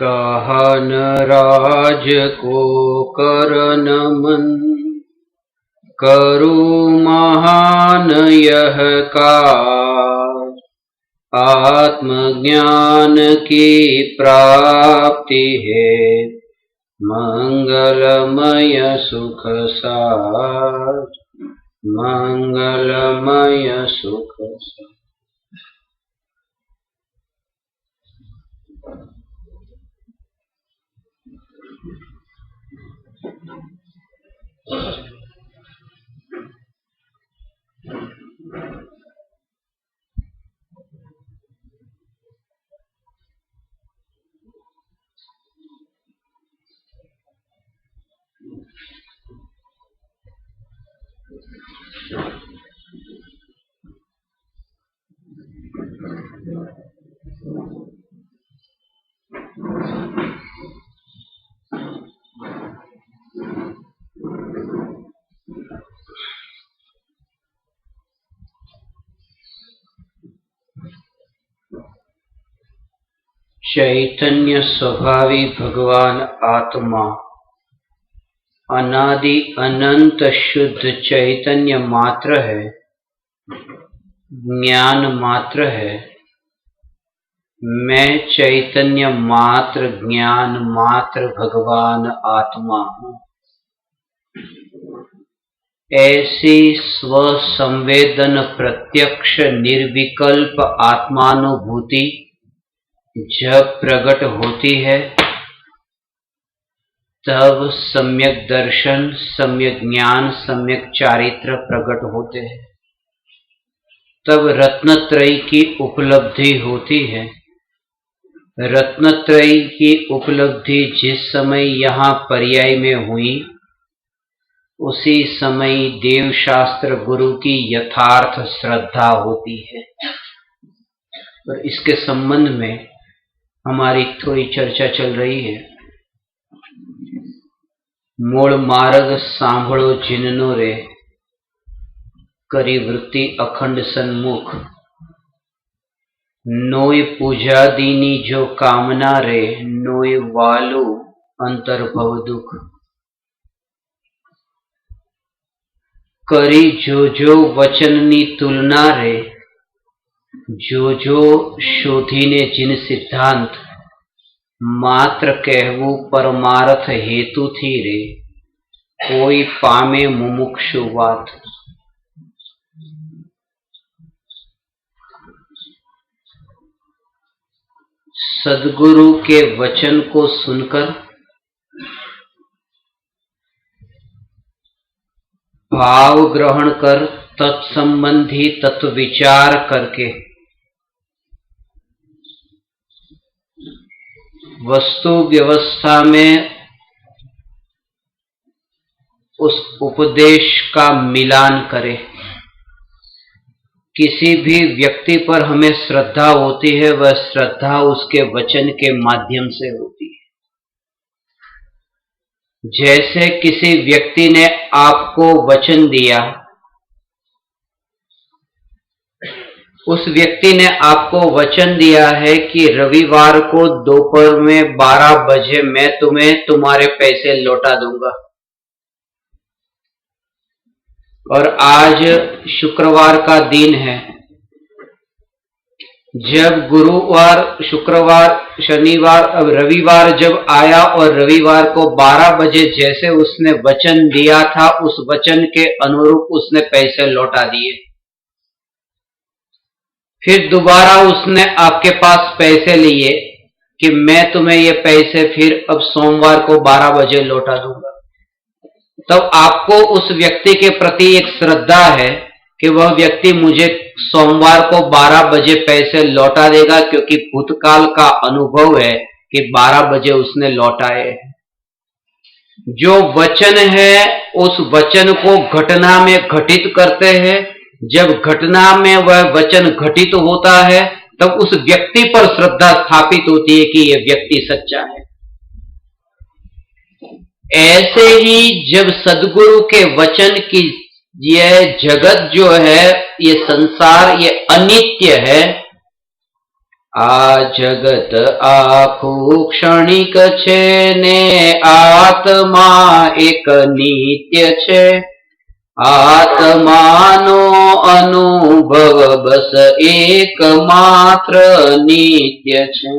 कहन राज को कर नमन, करु महान यह काज। आत्मज्ञान की प्राप्ति है, मंगलमय सुख साज, मंगलमय सुख साज। चैतन्य स्वभावी भगवान आत्मा अनादि अनंत शुद्ध चैतन्य मात्र है, ज्ञान मात्र है। मैं चैतन्य मात्र, ज्ञान मात्र भगवान आत्मा हूं। ऐसी स्वसंवेदन प्रत्यक्ष निर्विकल्प आत्मानुभूति जब प्रकट होती है, तब सम्यक दर्शन, सम्यक ज्ञान, सम्यक चारित्र प्रकट होते हैं। तब रत्नत्रयी की उपलब्धि होती है। रत्नत्रयी की उपलब्धि जिस समय यहाँ पर्याय में हुई, उसी समय देव शास्त्र गुरु की यथार्थ श्रद्धा होती है। और इसके संबंध में हमारी थोड़ी चर्चा चल रही है। मूल मार्ग सांभळो जिननो रे, करी वृत्ति अखंड सन्मुख। नोय पूजा दीनी जो कामना रे, नोय वालू अंतर भव दुख। करी जो जो वचननी तुलना रे, जो जो शोधीने जिन सिद्धांत। मात्र कहवू परमार्थ हेतु थी रे, कोई पामे मुमुक्षु बात। सद्गुरु के वचन को सुनकर भाव ग्रहण कर तत्संबंधी तत्व विचार करके वस्तु व्यवस्था में उस उपदेश का मिलान करे। किसी भी व्यक्ति पर हमें श्रद्धा होती है, वह श्रद्धा उसके वचन के माध्यम से होती है। जैसे किसी व्यक्ति ने आपको वचन दिया, उस व्यक्ति ने आपको वचन दिया है कि रविवार को दोपहर में 12 बजे मैं तुम्हें तुम्हारे पैसे लौटा दूंगा। और आज शुक्रवार का दिन है। जब गुरुवार, शुक्रवार, शनिवार, अब रविवार जब आया और रविवार को 12 बजे जैसे उसने वचन दिया था, उस वचन के अनुरूप उसने पैसे लौटा दिए। फिर दोबारा उसने आपके पास पैसे लिए कि मैं तुम्हें ये पैसे फिर अब सोमवार को 12 बजे लौटा दूंगा। तब आपको उस व्यक्ति के प्रति एक श्रद्धा है कि वह व्यक्ति मुझे सोमवार को 12 बजे पैसे लौटा देगा, क्योंकि भूतकाल का अनुभव है कि 12 बजे उसने लौटाए हैं। जो वचन है उस वचन को घटना में घटित करते हैं। जब घटना में वह वचन घटित होता है, तब उस व्यक्ति पर श्रद्धा स्थापित होती है कि यह व्यक्ति सच्चा है। ऐसे ही जब सदगुरु के वचन की यह जगत जो है, ये संसार, ये अनित्य है। आ जगत आखू क्षणिक छे ने आत्मा एक नित्य छे। आत्मानो अनुभव बस एकमात्र नित्य छे।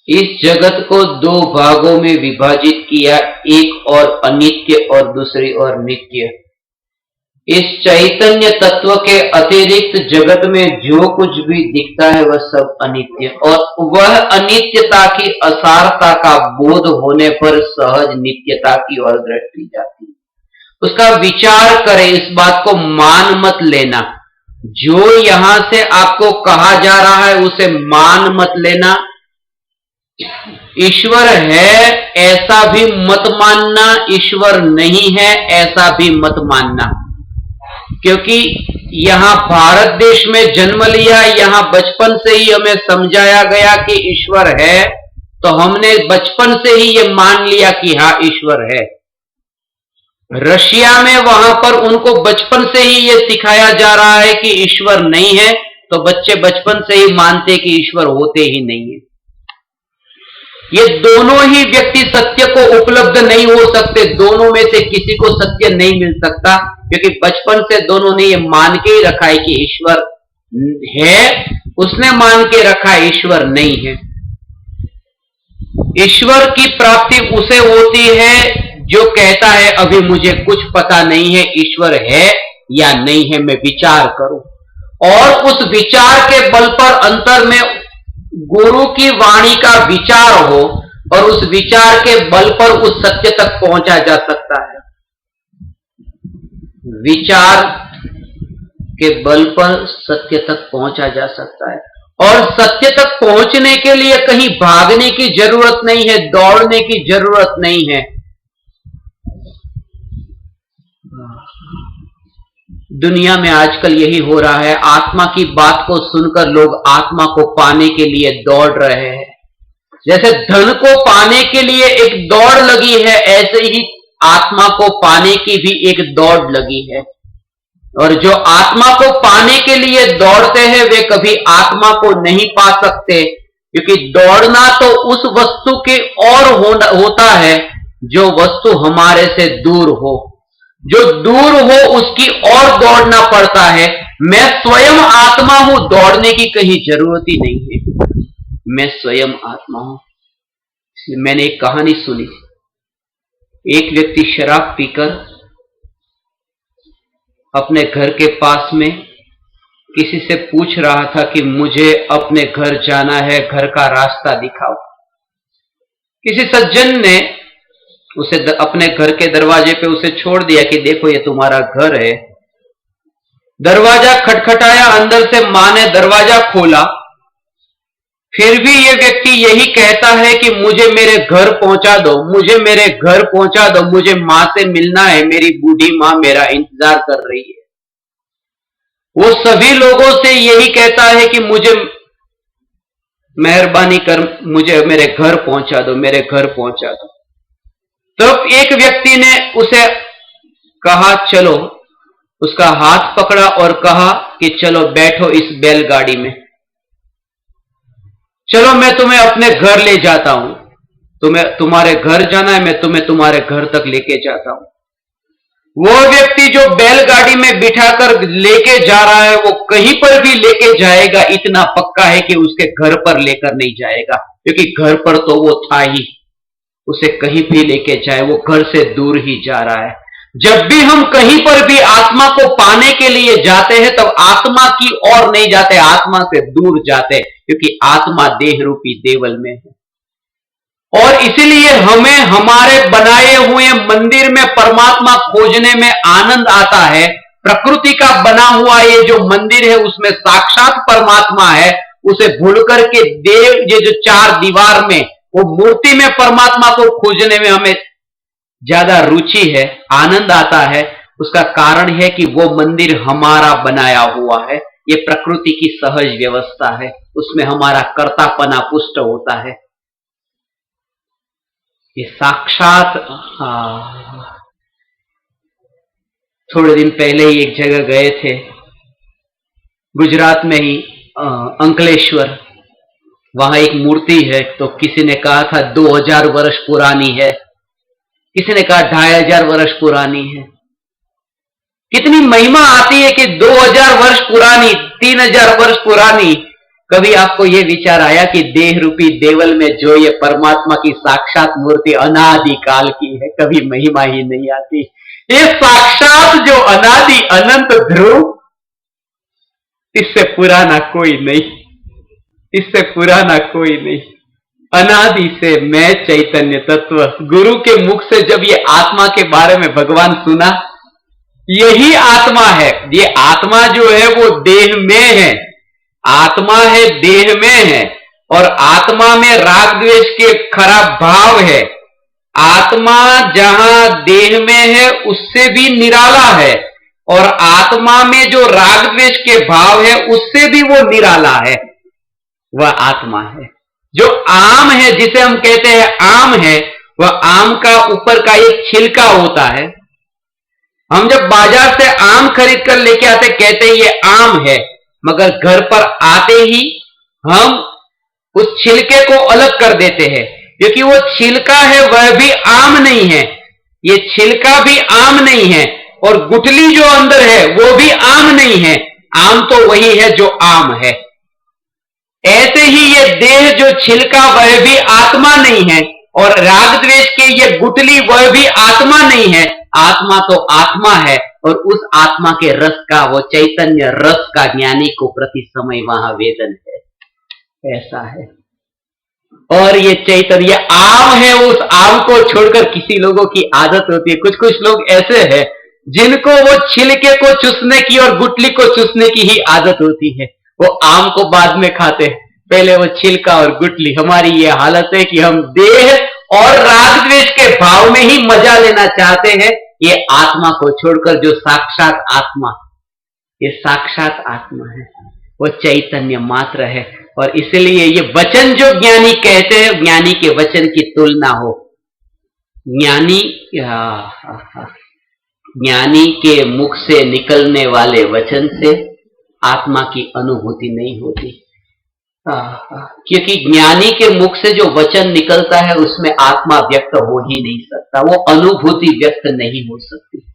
इस जगत को दो भागों में विभाजित किया, एक और अनित्य और दूसरी और नित्य। इस चैतन्य तत्व के अतिरिक्त जगत में जो कुछ भी दिखता है वह सब अनित्य, और वह अनित्यता की असारता का बोध होने पर सहज नित्यता की ओर दृष्टि जाती है। उसका विचार करें, इस बात को मान मत लेना। जो यहां से आपको कहा जा रहा है उसे मान मत लेना। ईश्वर है ऐसा भी मत मानना, ईश्वर नहीं है ऐसा भी मत मानना। क्योंकि यहां भारत देश में जन्म लिया, यहां बचपन से ही हमें समझाया गया कि ईश्वर है, तो हमने बचपन से ही ये मान लिया कि हाँ ईश्वर है। रशिया में वहां पर उनको बचपन से ही ये सिखाया जा रहा है कि ईश्वर नहीं है, तो बच्चे बचपन से ही मानते कि ईश्वर होते ही नहीं है। ये दोनों ही व्यक्ति सत्य को उपलब्ध नहीं हो सकते, दोनों में से किसी को सत्य नहीं मिल सकता, क्योंकि बचपन से दोनों ने ये मान के ही रखा है कि ईश्वर है, उसने मान के रखा है ईश्वर नहीं है। ईश्वर की प्राप्ति उसे होती है जो कहता है अभी मुझे कुछ पता नहीं है, ईश्वर है या नहीं है, मैं विचार करूं, और उस विचार के बल पर अंतर में गुरु की वाणी का विचार हो, और उस विचार के बल पर उस सत्य तक पहुंचा जा सकता है। विचार के बल पर सत्य तक पहुंचा जा सकता है, और सत्य तक पहुंचने के लिए कहीं भागने की जरूरत नहीं है, दौड़ने की जरूरत नहीं है। दुनिया में आजकल यही हो रहा है, आत्मा की बात को सुनकर लोग आत्मा को पाने के लिए दौड़ रहे हैं। जैसे धन को पाने के लिए एक दौड़ लगी है, ऐसे ही आत्मा को पाने की भी एक दौड़ लगी है। और जो आत्मा को पाने के लिए दौड़ते हैं वे कभी आत्मा को नहीं पा सकते, क्योंकि दौड़ना तो उस वस्तु की ओर होता है जो वस्तु हमारे से दूर हो। जो दूर हो उसकी ओर दौड़ना पड़ता है। मैं स्वयं आत्मा हूं, दौड़ने की कहीं जरूरत ही नहीं है, मैं स्वयं आत्मा हूं। मैंने एक कहानी सुनी, एक व्यक्ति शराब पीकर अपने घर के पास में किसी से पूछ रहा था कि मुझे अपने घर जाना है, घर का रास्ता दिखाओ। किसी सज्जन ने उसे अपने घर के दरवाजे पे उसे छोड़ दिया कि देखो ये तुम्हारा घर है। दरवाजा खटखटाया, अंदर से मां ने दरवाजा खोला, फिर भी ये व्यक्ति यही कहता है कि मुझे मेरे घर पहुंचा दो, मुझे मेरे घर पहुंचा दो, मुझे मां से मिलना है, मेरी बूढ़ी मां मेरा इंतजार कर रही है। वो सभी लोगों से यही कहता है कि मुझे मेहरबानी कर, मुझे मेरे घर पहुंचा दो, मेरे घर पहुंचा दो। तब एक व्यक्ति ने उसे कहा चलो, उसका हाथ पकड़ा और कहा कि चलो बैठो इस बैलगाड़ी में, चलो मैं तुम्हें अपने घर ले जाता हूं, तुम्हें तुम्हारे घर जाना है, मैं तुम्हें तुम्हारे घर तक लेके जाता हूं। वो व्यक्ति जो बैलगाड़ी में बिठाकर लेके जा रहा है वो कहीं पर भी लेके जाएगा, इतना पक्का है कि उसके घर पर लेकर नहीं जाएगा, क्योंकि घर पर तो वो था ही, उसे कहीं भी लेके जाए वो घर से दूर ही जा रहा है। जब भी हम कहीं पर भी आत्मा को पाने के लिए जाते हैं तब आत्मा की ओर नहीं जाते, आत्मा से दूर जाते, क्योंकि आत्मा देह रूपी देवल में है। और इसीलिए हमें हमारे बनाए हुए मंदिर में परमात्मा खोजने में आनंद आता है। प्रकृति का बना हुआ ये जो मंदिर है उसमें साक्षात परमात्मा है, उसे भूल करके देव ये जो चार दीवार में वो मूर्ति में परमात्मा को खोजने में हमें ज्यादा रुचि है, आनंद आता है। उसका कारण है कि वो मंदिर हमारा बनाया हुआ है, ये प्रकृति की सहज व्यवस्था है, उसमें हमारा कर्तापना पुष्ट होता है। ये साक्षात थोड़े दिन पहले ही एक जगह गए थे, गुजरात में ही अंकलेश्वर। वहां एक मूर्ति है, तो किसी ने कहा था 2000 वर्ष पुरानी है, किसी ने कहा 2500 वर्ष पुरानी है। कितनी महिमा आती है कि 2000 वर्ष पुरानी, 3000 वर्ष पुरानी। कभी आपको यह विचार आया कि देह रूपी देवल में जो ये परमात्मा की साक्षात मूर्ति अनादि काल की है, कभी महिमा ही नहीं आती। ये साक्षात जो अनादि अनंत ध्रुव, इससे पुराना कोई नहीं, इससे पुराना कोई नहीं। अनादि से मैं चैतन्य तत्व। गुरु के मुख से जब ये आत्मा के बारे में भगवान सुना, यही आत्मा है। ये आत्मा जो है वो देह में है, आत्मा है देह में है, और आत्मा में राग द्वेष के खराब भाव है। आत्मा जहां देह में है उससे भी निराला है, और आत्मा में जो राग द्वेष के भाव है उससे भी वो निराला है। वह आत्मा है। जो आम है, जिसे हम कहते हैं आम है, वह आम का ऊपर का एक छिलका होता है। हम जब बाजार से आम खरीद कर लेके आते कहते हैं ये आम है, मगर घर पर आते ही हम उस छिलके को अलग कर देते हैं, क्योंकि वो छिलका है वह भी आम नहीं है, ये छिलका भी आम नहीं है, और गुठली जो अंदर है वो भी आम नहीं है। आम तो वही है जो आम है। ऐसे ही ये देह जो छिलका वह भी आत्मा नहीं है, और राग द्वेष के ये गुठली वह भी आत्मा नहीं है। आत्मा तो आत्मा है, और उस आत्मा के रस का, वो चैतन्य रस का ज्ञानी को प्रति समय वहां वेदन है। ऐसा है। और ये चैतन्य आम है, उस आम को छोड़कर किसी लोगों की आदत होती है, कुछ कुछ लोग ऐसे हैं जिनको वो छिलके को चूसने की और गुठली को चूसने की ही आदत होती है। वो आम को बाद में खाते हैं, पहले वो छिलका और गुठली। हमारी ये हालत है कि हम देह और राग द्वेष के भाव में ही मजा लेना चाहते हैं, ये आत्मा को छोड़कर। जो साक्षात आत्मा, ये साक्षात आत्मा है, वो चैतन्य मात्र है। और इसलिए ये वचन जो ज्ञानी कहते हैं, ज्ञानी के वचन की तुलना हो। ज्ञानी के मुख से निकलने वाले वचन से आत्मा की अनुभूति नहीं होती, क्योंकि ज्ञानी के मुख से जो वचन निकलता है उसमें आत्मा व्यक्त हो ही नहीं सकता, वो अनुभूति व्यक्त नहीं हो सकती।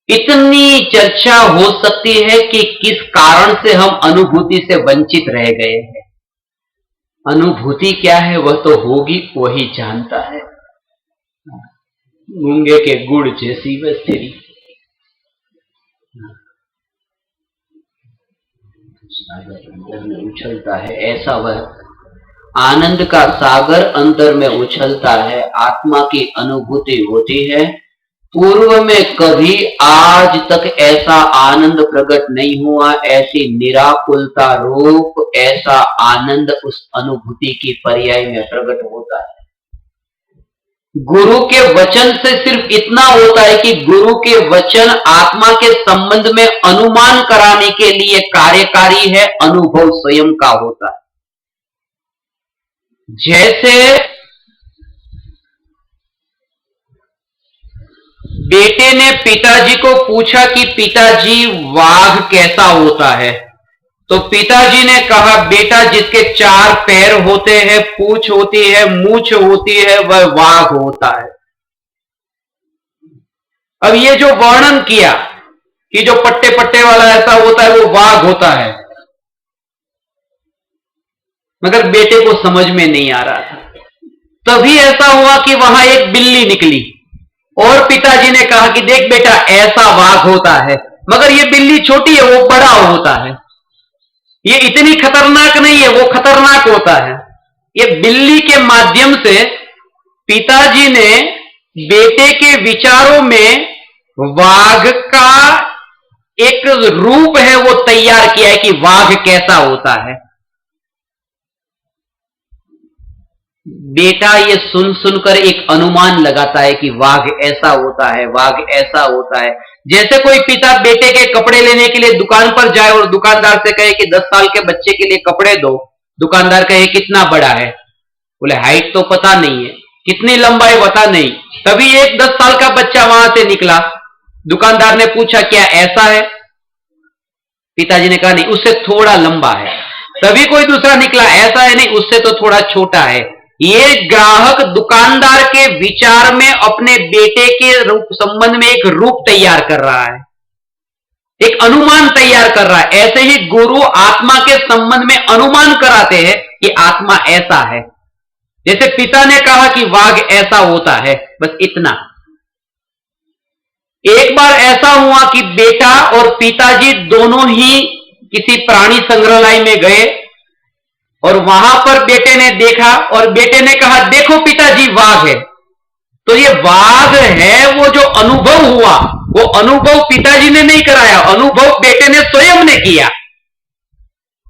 इतनी चर्चा हो सकती है कि किस कारण से हम अनुभूति से वंचित रह गए हैं। अनुभूति क्या है वह तो होगी, वही जानता है। गूंगे के गुड़ जैसी वह स्थिति। सागर अंदर में उछलता है, ऐसा वह आनंद का सागर अंदर में उछलता है। आत्मा की अनुभूति होती है। पूर्व में कभी आज तक ऐसा आनंद प्रकट नहीं हुआ, ऐसी निराकुलता रूप ऐसा आनंद उस अनुभूति की पर्याय में प्रकट होता है। गुरु के वचन से सिर्फ इतना होता है कि गुरु के वचन आत्मा के संबंध में अनुमान कराने के लिए कार्यकारी है, अनुभव स्वयं का होता है। जैसे बेटे ने पिताजी को पूछा कि पिताजी वाघ कैसा होता है, तो पिताजी ने कहा बेटा जिसके 4 पैर होते हैं, पूंछ होती है, मूंछ होती है, वह वाघ होता है। अब ये जो वर्णन किया कि जो पट्टे पट्टे वाला ऐसा होता है वो वाघ होता है, मगर बेटे को समझ में नहीं आ रहा था। तभी ऐसा हुआ कि वहां एक बिल्ली निकली और पिताजी ने कहा कि देख बेटा ऐसा वाघ होता है, मगर ये बिल्ली छोटी है, वो बड़ा होता है। ये इतनी खतरनाक नहीं है, वो खतरनाक होता है। ये बिल्ली के माध्यम से पिताजी ने बेटे के विचारों में वाघ का एक रूप है वो तैयार किया है कि वाघ कैसा होता है। बेटा ये सुन सुनकर एक अनुमान लगाता है कि वाघ ऐसा होता है, वाघ ऐसा होता है। जैसे कोई पिता बेटे के कपड़े लेने के लिए दुकान पर जाए और दुकानदार से कहे कि 10 साल के बच्चे के लिए कपड़े दो, दुकानदार कहे कितना बड़ा है, बोले हाइट तो पता नहीं है, कितनी लंबाई बता नहीं। तभी एक 10 साल का बच्चा वहां से निकला। दुकानदार ने पूछा क्या ऐसा है? पिताजी ने कहा नहीं, उससे थोड़ा लंबा है। तभी कोई दूसरा निकला, ऐसा है नहीं, उससे तो थोड़ा छोटा है। ये ग्राहक दुकानदार के विचार में अपने बेटे के रूप संबंध में एक रूप तैयार कर रहा है, एक अनुमान तैयार कर रहा है। ऐसे ही गुरु आत्मा के संबंध में अनुमान कराते हैं कि आत्मा ऐसा है। जैसे पिता ने कहा कि वाघ ऐसा होता है, बस इतना। एक बार ऐसा हुआ कि बेटा और पिताजी दोनों ही किसी प्राणी संग्रहालय में गए और वहां पर बेटे ने देखा और बेटे ने कहा देखो पिताजी वाघ है। तो ये वाघ है, वो जो अनुभव हुआ वो अनुभव पिताजी ने नहीं कराया, अनुभव बेटे ने स्वयं ने किया।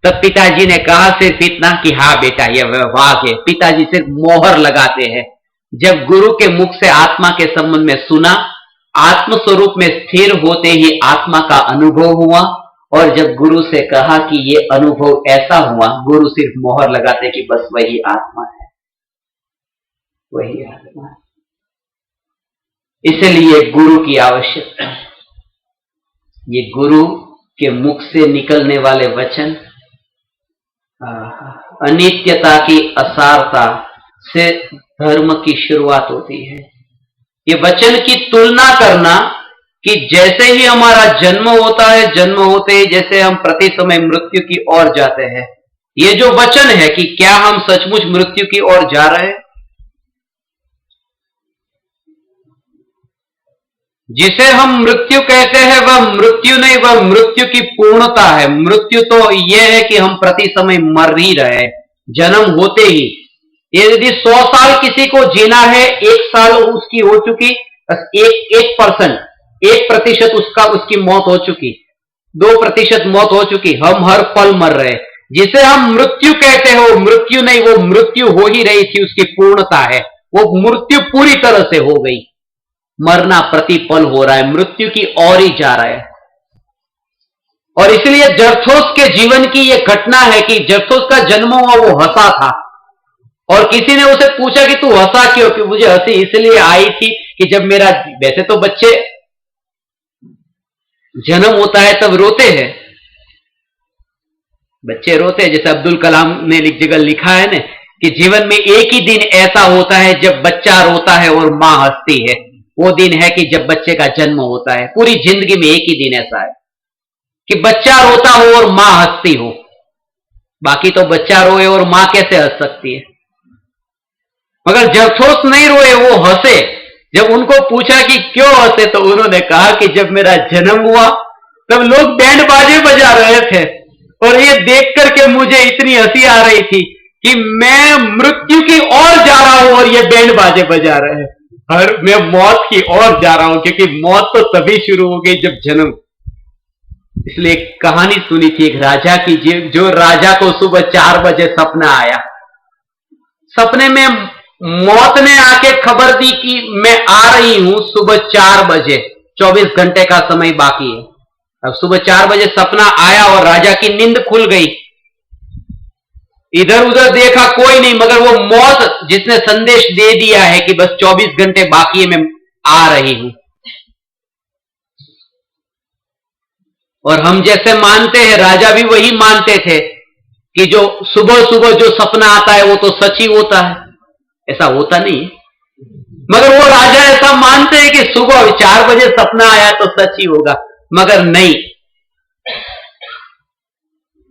तब पिताजी ने कहा सिर्फ इतना कि हाँ बेटा ये वाघ है। पिताजी सिर्फ मोहर लगाते हैं। जब गुरु के मुख से आत्मा के संबंध में सुना, आत्म स्वरूप में स्थिर होते ही आत्मा का अनुभव हुआ। और जब गुरु से कहा कि ये अनुभव ऐसा हुआ, गुरु सिर्फ मोहर लगाते कि बस वही आत्मा है, वही आत्मा है। इसलिए गुरु की आवश्यकता है। ये गुरु के मुख से निकलने वाले वचन अनित्यता की असारता से धर्म की शुरुआत होती है। ये वचन की तुलना करना कि जैसे ही हमारा जन्म होता है, जन्म होते ही जैसे हम प्रति समय मृत्यु की ओर जाते हैं, ये जो वचन है कि क्या हम सचमुच मृत्यु की ओर जा रहे हैं? जिसे हम मृत्यु कहते हैं वह मृत्यु नहीं, वह मृत्यु की पूर्णता है। मृत्यु तो यह है कि हम प्रति समय मर ही रहे, जन्म होते ही। यदि 100 साल किसी को जीना है, 1 साल उसकी हो चुकी, 1% उसकी मौत हो चुकी, 2% मौत हो चुकी। हम हर पल मर रहे। जिसे हम मृत्यु कहते हैं वो मृत्यु नहीं, वो मृत्यु हो ही रही थी, उसकी पूर्णता है। वो मृत्यु पूरी तरह से हो गई। मरना प्रतिपल हो रहा है, मृत्यु की ओर ही जा रहा है। और इसलिए जरथोस के जीवन की यह घटना है कि जरथोस का जन्म हुआ, वो हंसा था और किसी ने उसे पूछा कि तू हंसा क्यों? कि मुझे हंसी इसलिए आई थी कि जब मेरा, वैसे तो बच्चे जन्म होता है तब रोते हैं, बच्चे रोते हैं। जैसे अब्दुल कलाम ने एक जगह लिखा है ना कि जीवन में एक ही दिन ऐसा होता है जब बच्चा रोता है और मां हंसती है। वो दिन है कि जब बच्चे का जन्म होता है। पूरी जिंदगी में एक ही दिन ऐसा है कि बच्चा रोता हो और मां हंसती हो। बाकी तो बच्चा रोए और मां कैसे हंस सकती है? मगर जरथोस नहीं रोए, वो हंसे। जब उनको पूछा कि क्यों हंसे, तो उन्होंने कहा कि जब मेरा जन्म हुआ तब लोग बैंड बाजे बजा रहे थे और ये देख करके मुझे इतनी हंसी आ रही थी कि मैं मृत्यु की ओर जा रहा हूं और ये बैंड बाजे बजा रहे हैं। और मैं मौत की ओर जा रहा हूं, क्योंकि मौत तो तभी शुरू हो गई जब जन्म। इसलिए एक कहानी सुनी थी एक राजा की, जो राजा को सुबह 4 बजे सपना आया। सपने में मौत ने आके खबर दी कि मैं आ रही हूं सुबह 4 बजे, 24 घंटे का समय बाकी है। अब सुबह 4 बजे सपना आया और राजा की नींद खुल गई। इधर उधर देखा, कोई नहीं, मगर वो मौत जिसने संदेश दे दिया है कि बस 24 घंटे बाकी है, मैं आ रही हूं। और हम जैसे मानते हैं, राजा भी वही मानते थे कि जो सुबह सुबह जो सपना आता है वो तो सच ही होता है। ऐसा होता नहीं, मगर वो राजा ऐसा मानते हैं कि सुबह 4 बजे सपना आया तो सच ही होगा, मगर नहीं।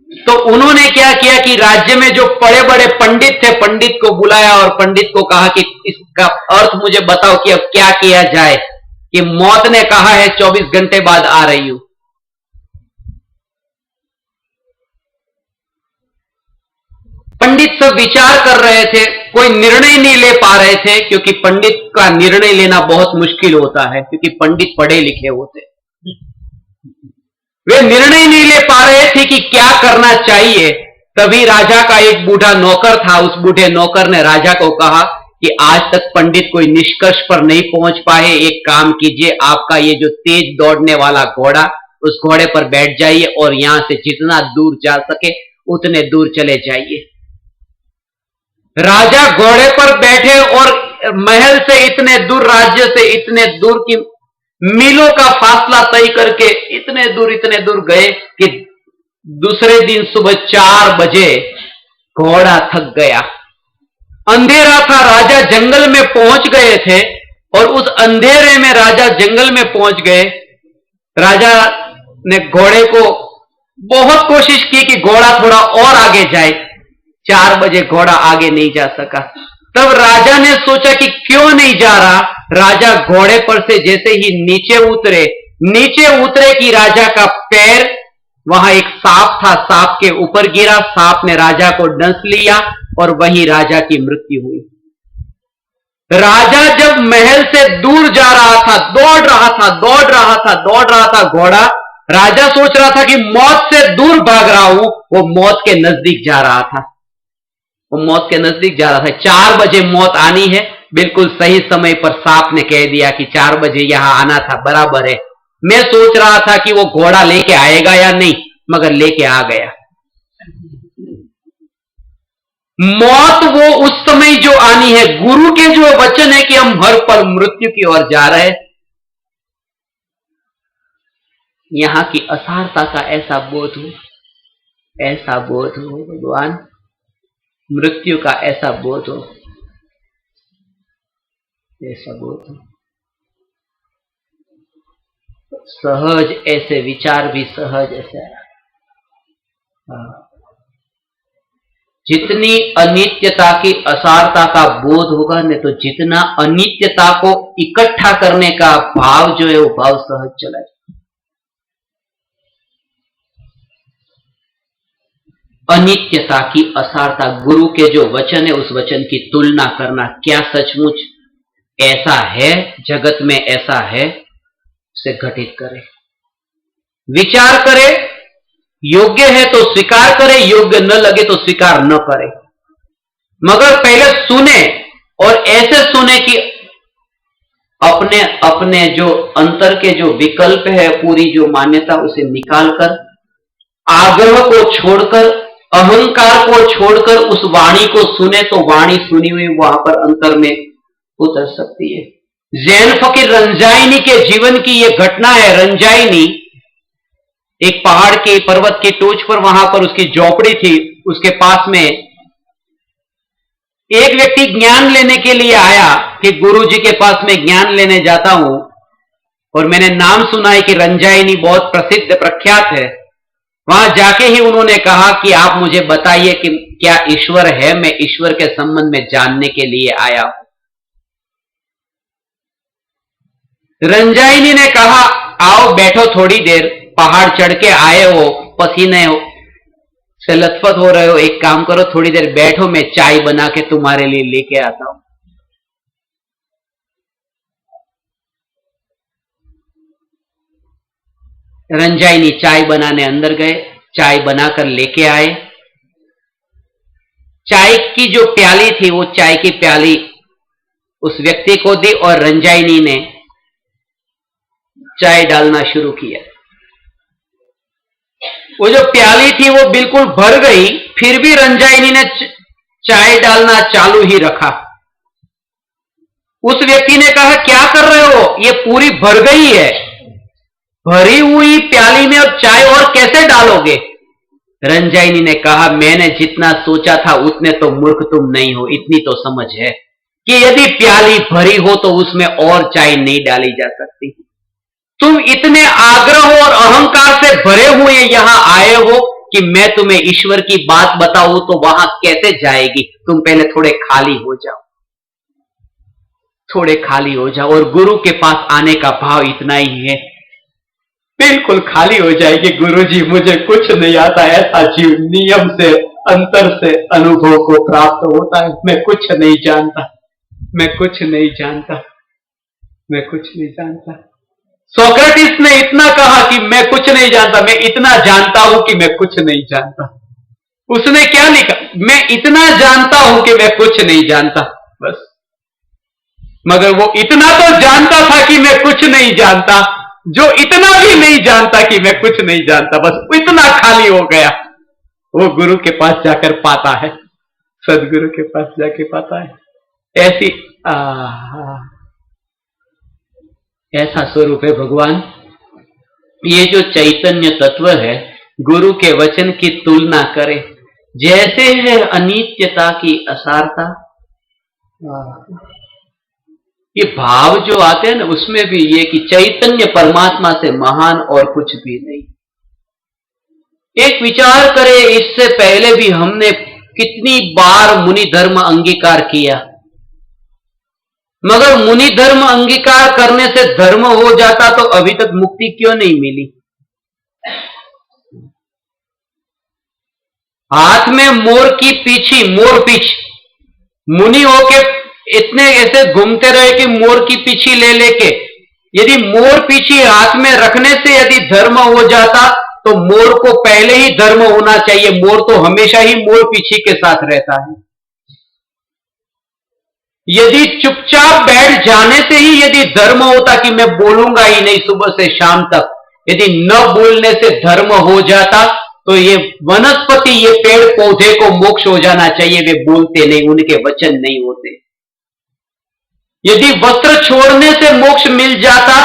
तो उन्होंने क्या किया कि राज्य में जो बड़े बड़े पंडित थे, पंडित को बुलाया और पंडित को कहा कि इसका अर्थ मुझे बताओ कि अब क्या किया जाए, कि मौत ने कहा है 24 घंटे बाद आ रही हूं। पंडित सब विचार कर रहे थे, कोई निर्णय नहीं ले पा रहे थे, क्योंकि पंडित का निर्णय लेना बहुत मुश्किल होता है, क्योंकि पंडित पढ़े लिखे होते। वे निर्णय नहीं ले पा रहे थे कि क्या करना चाहिए। तभी राजा का एक बूढ़ा नौकर था। उस बूढ़े नौकर ने राजा को कहा कि आज तक पंडित कोई निष्कर्ष पर नहीं पहुंच पाए, एक काम कीजिए, आपका ये जो तेज दौड़ने वाला घोड़ा, उस घोड़े पर बैठ जाइए और यहां से जितना दूर जा सके उतने दूर चले जाइए। राजा घोड़े पर बैठे और महल से इतने दूर, राज्य से इतने दूर की मीलों का फासला तय करके इतने दूर गए कि दूसरे दिन सुबह 4 बजे घोड़ा थक गया। अंधेरा था, राजा जंगल में पहुंच गए थे और उस अंधेरे में राजा जंगल में पहुंच गए। राजा ने घोड़े को बहुत कोशिश की कि घोड़ा थोड़ा और आगे जाए। 4 बजे घोड़ा आगे नहीं जा सका। तब राजा ने सोचा कि क्यों नहीं जा रहा। राजा घोड़े पर से जैसे ही नीचे उतरे कि राजा का पैर, वहां एक सांप था, सांप के ऊपर गिरा, सांप ने राजा को डंस लिया और वहीं राजा की मृत्यु हुई। राजा जब महल से दूर जा रहा था, दौड़ रहा था घोड़ा, राजा सोच रहा था कि मौत से दूर भाग रहा हूं, वो मौत के नजदीक जा रहा था। 4 बजे मौत आनी है, बिल्कुल सही समय पर सांप ने कह दिया कि 4 बजे यहां आना था, बराबर है। मैं सोच रहा था कि वो घोड़ा लेके आएगा या नहीं, मगर लेके आ गया। मौत वो उस समय जो आनी है, गुरु के जो वचन है कि हम हर पल मृत्यु की ओर जा रहे हैं, यहां की असारता का ऐसा बोध हो भगवान, मृत्यु का ऐसा बोध हो। सहज ऐसे विचार भी सहज ऐसे, जितनी अनित्यता की असारता का बोध होगा नहीं तो जितना अनित्यता को इकट्ठा करने का भाव जो है वो भाव सहज चला जाए। अनित्यता की असारता, गुरु के जो वचन है उस वचन की तुलना करना, क्या सचमुच ऐसा है, जगत में ऐसा है, उसे घटित करे, विचार करे, योग्य है तो स्वीकार करे, योग्य न लगे तो स्वीकार न करे, मगर पहले सुने और ऐसे सुने कि अपने अपने जो अंतर के जो विकल्प है, पूरी जो मान्यता उसे निकालकर, आग्रह को छोड़कर, अहंकार को छोड़कर उस वाणी को सुने तो वाणी सुनी हुई वहां पर अंतर में उतर सकती है। जैन फकीर रंजाइनी के जीवन की यह घटना है। रंजाइनी एक पहाड़ की, पर्वत की टोच पर, वहां पर उसकी झोपड़ी थी। उसके पास में एक व्यक्ति ज्ञान लेने के लिए आया कि गुरुजी के पास में ज्ञान लेने जाता हूं और मैंने नाम सुना है कि रंजाइनी बहुत प्रसिद्ध प्रख्यात है। वहां जाके ही उन्होंने कहा कि आप मुझे बताइए कि क्या ईश्वर है, मैं ईश्वर के संबंध में जानने के लिए आया हूं। रंजाइनी ने कहा आओ बैठो थोड़ी देर, पहाड़ चढ़ के आए हो, पसीने से लथपथ हो रहे हो, एक काम करो थोड़ी देर बैठो, मैं चाय बना के तुम्हारे लिए लेके आता हूं। रंजाइनी चाय बनाने अंदर गए, चाय बनाकर लेके आए। चाय की जो प्याली थी वो चाय की प्याली उस व्यक्ति को दी और रंजाइनी ने चाय डालना शुरू किया। वो जो प्याली थी वो बिल्कुल भर गई, फिर भी रंजाइनी ने चाय डालना चालू ही रखा। उस व्यक्ति ने कहा क्या कर रहे हो, ये पूरी भर गई है, भरी हुई प्याली में अब चाय और कैसे डालोगे। रंजाइनी ने कहा मैंने जितना सोचा था उतने तो मूर्ख तुम नहीं हो, इतनी तो समझ है कि यदि प्याली भरी हो तो उसमें और चाय नहीं डाली जा सकती। तुम इतने आग्रह और अहंकार से भरे हुए यहां आए हो कि मैं तुम्हें ईश्वर की बात बताऊं तो वहां कैसे जाएगी। तुम पहले थोड़े खाली हो जाओ, थोड़े खाली हो जाओ। और गुरु के पास आने का भाव इतना ही है, बिल्कुल खाली हो जाएगी। गुरुजी मुझे कुछ नहीं आता, ऐसा जीव नियम से, अंतर से अनुभव को प्राप्त होता है। मैं कुछ नहीं जानता, मैं कुछ नहीं जानता, मैं कुछ नहीं जानता। सोक्रेटिस ने इतना कहा कि मैं कुछ नहीं जानता, मैं इतना जानता हूं कि मैं कुछ नहीं जानता। उसने क्या लिखा, मैं इतना जानता हूं कि मैं कुछ नहीं जानता, बस। मगर वो इतना तो जानता था कि मैं कुछ नहीं जानता, जो इतना भी नहीं जानता कि मैं कुछ नहीं जानता, बस इतना खाली हो गया। वो गुरु के पास जाकर पाता है, सदगुरु के पास जाके पाता है। ऐसी आहा, ऐसा स्वरूप है भगवान। ये जो चैतन्य तत्व है, गुरु के वचन की तुलना करे, जैसे है अनित्यता की असारता। ये भाव जो आते हैं ना, उसमें भी ये कि चैतन्य परमात्मा से महान और कुछ भी नहीं। एक विचार करें, इससे पहले भी हमने कितनी बार मुनि धर्म अंगीकार किया, मगर मुनि धर्म अंगीकार करने से धर्म हो जाता तो अभी तक मुक्ति क्यों नहीं मिली? हाथ में मोर की पीछी, मोर पीछ, मुनि होके इतने ऐसे घूमते रहे कि मोर की पीछी ले लेके, यदि मोर पीछी हाथ में रखने से यदि धर्म हो जाता तो मोर को पहले ही धर्म होना चाहिए। मोर तो हमेशा ही मोर पीछी के साथ रहता है। यदि चुपचाप बैठ जाने से ही यदि धर्म होता कि मैं बोलूंगा ही नहीं सुबह से शाम तक, यदि न बोलने से धर्म हो जाता तो ये वनस्पति, ये पेड़ पौधे को मोक्ष हो जाना चाहिए। वे बोलते नहीं, उनके वचन नहीं होते। यदि वस्त्र छोड़ने से मोक्ष मिल जाता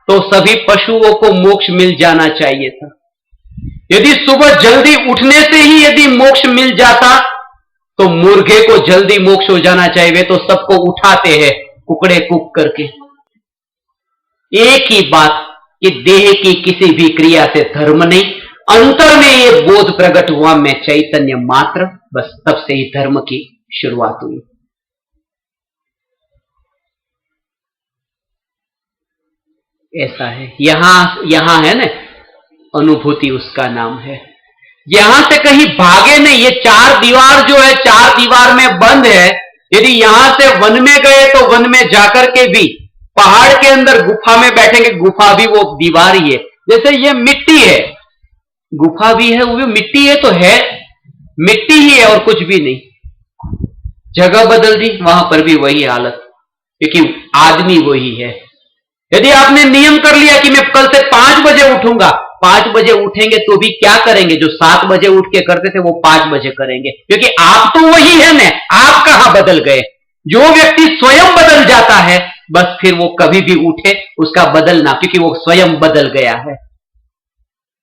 तो सभी पशुओं को मोक्ष मिल जाना चाहिए था। यदि सुबह जल्दी उठने से ही यदि मोक्ष मिल जाता तो मुर्गे को जल्दी मोक्ष हो जाना चाहिए। वे तो सबको उठाते हैं कुकड़े कुक करके। एक ही बात कि देह की किसी भी क्रिया से धर्म नहीं, अंतर में ये बोध प्रकट हुआ, मैं चैतन्य मात्र, बस तब से ही धर्म की शुरुआत हुई। ऐसा है। यहां है ना, अनुभूति उसका नाम है। यहां से कहीं भागे नहीं। ये चार दीवार जो है, चार दीवार में बंद है। यदि यहां से वन में गए तो वन में जाकर के भी, पहाड़ के अंदर गुफा में बैठेंगे, गुफा भी वो दीवार ही है। जैसे ये मिट्टी है, गुफा भी है, वो भी मिट्टी है, तो है मिट्टी ही है और कुछ भी नहीं। जगह बदल दी, वहां पर भी वही हालत, क्योंकि आदमी वही है। यदि आपने नियम कर लिया कि मैं कल से 5 बजे उठूंगा, 5 बजे उठेंगे तो भी क्या करेंगे? जो 7 बजे उठ के करते थे वो 5 बजे करेंगे, क्योंकि आप तो वही है ना। आप कहां बदल गए? जो व्यक्ति स्वयं बदल जाता है, बस फिर वो कभी भी उठे उसका बदलना, क्योंकि वो स्वयं बदल गया है।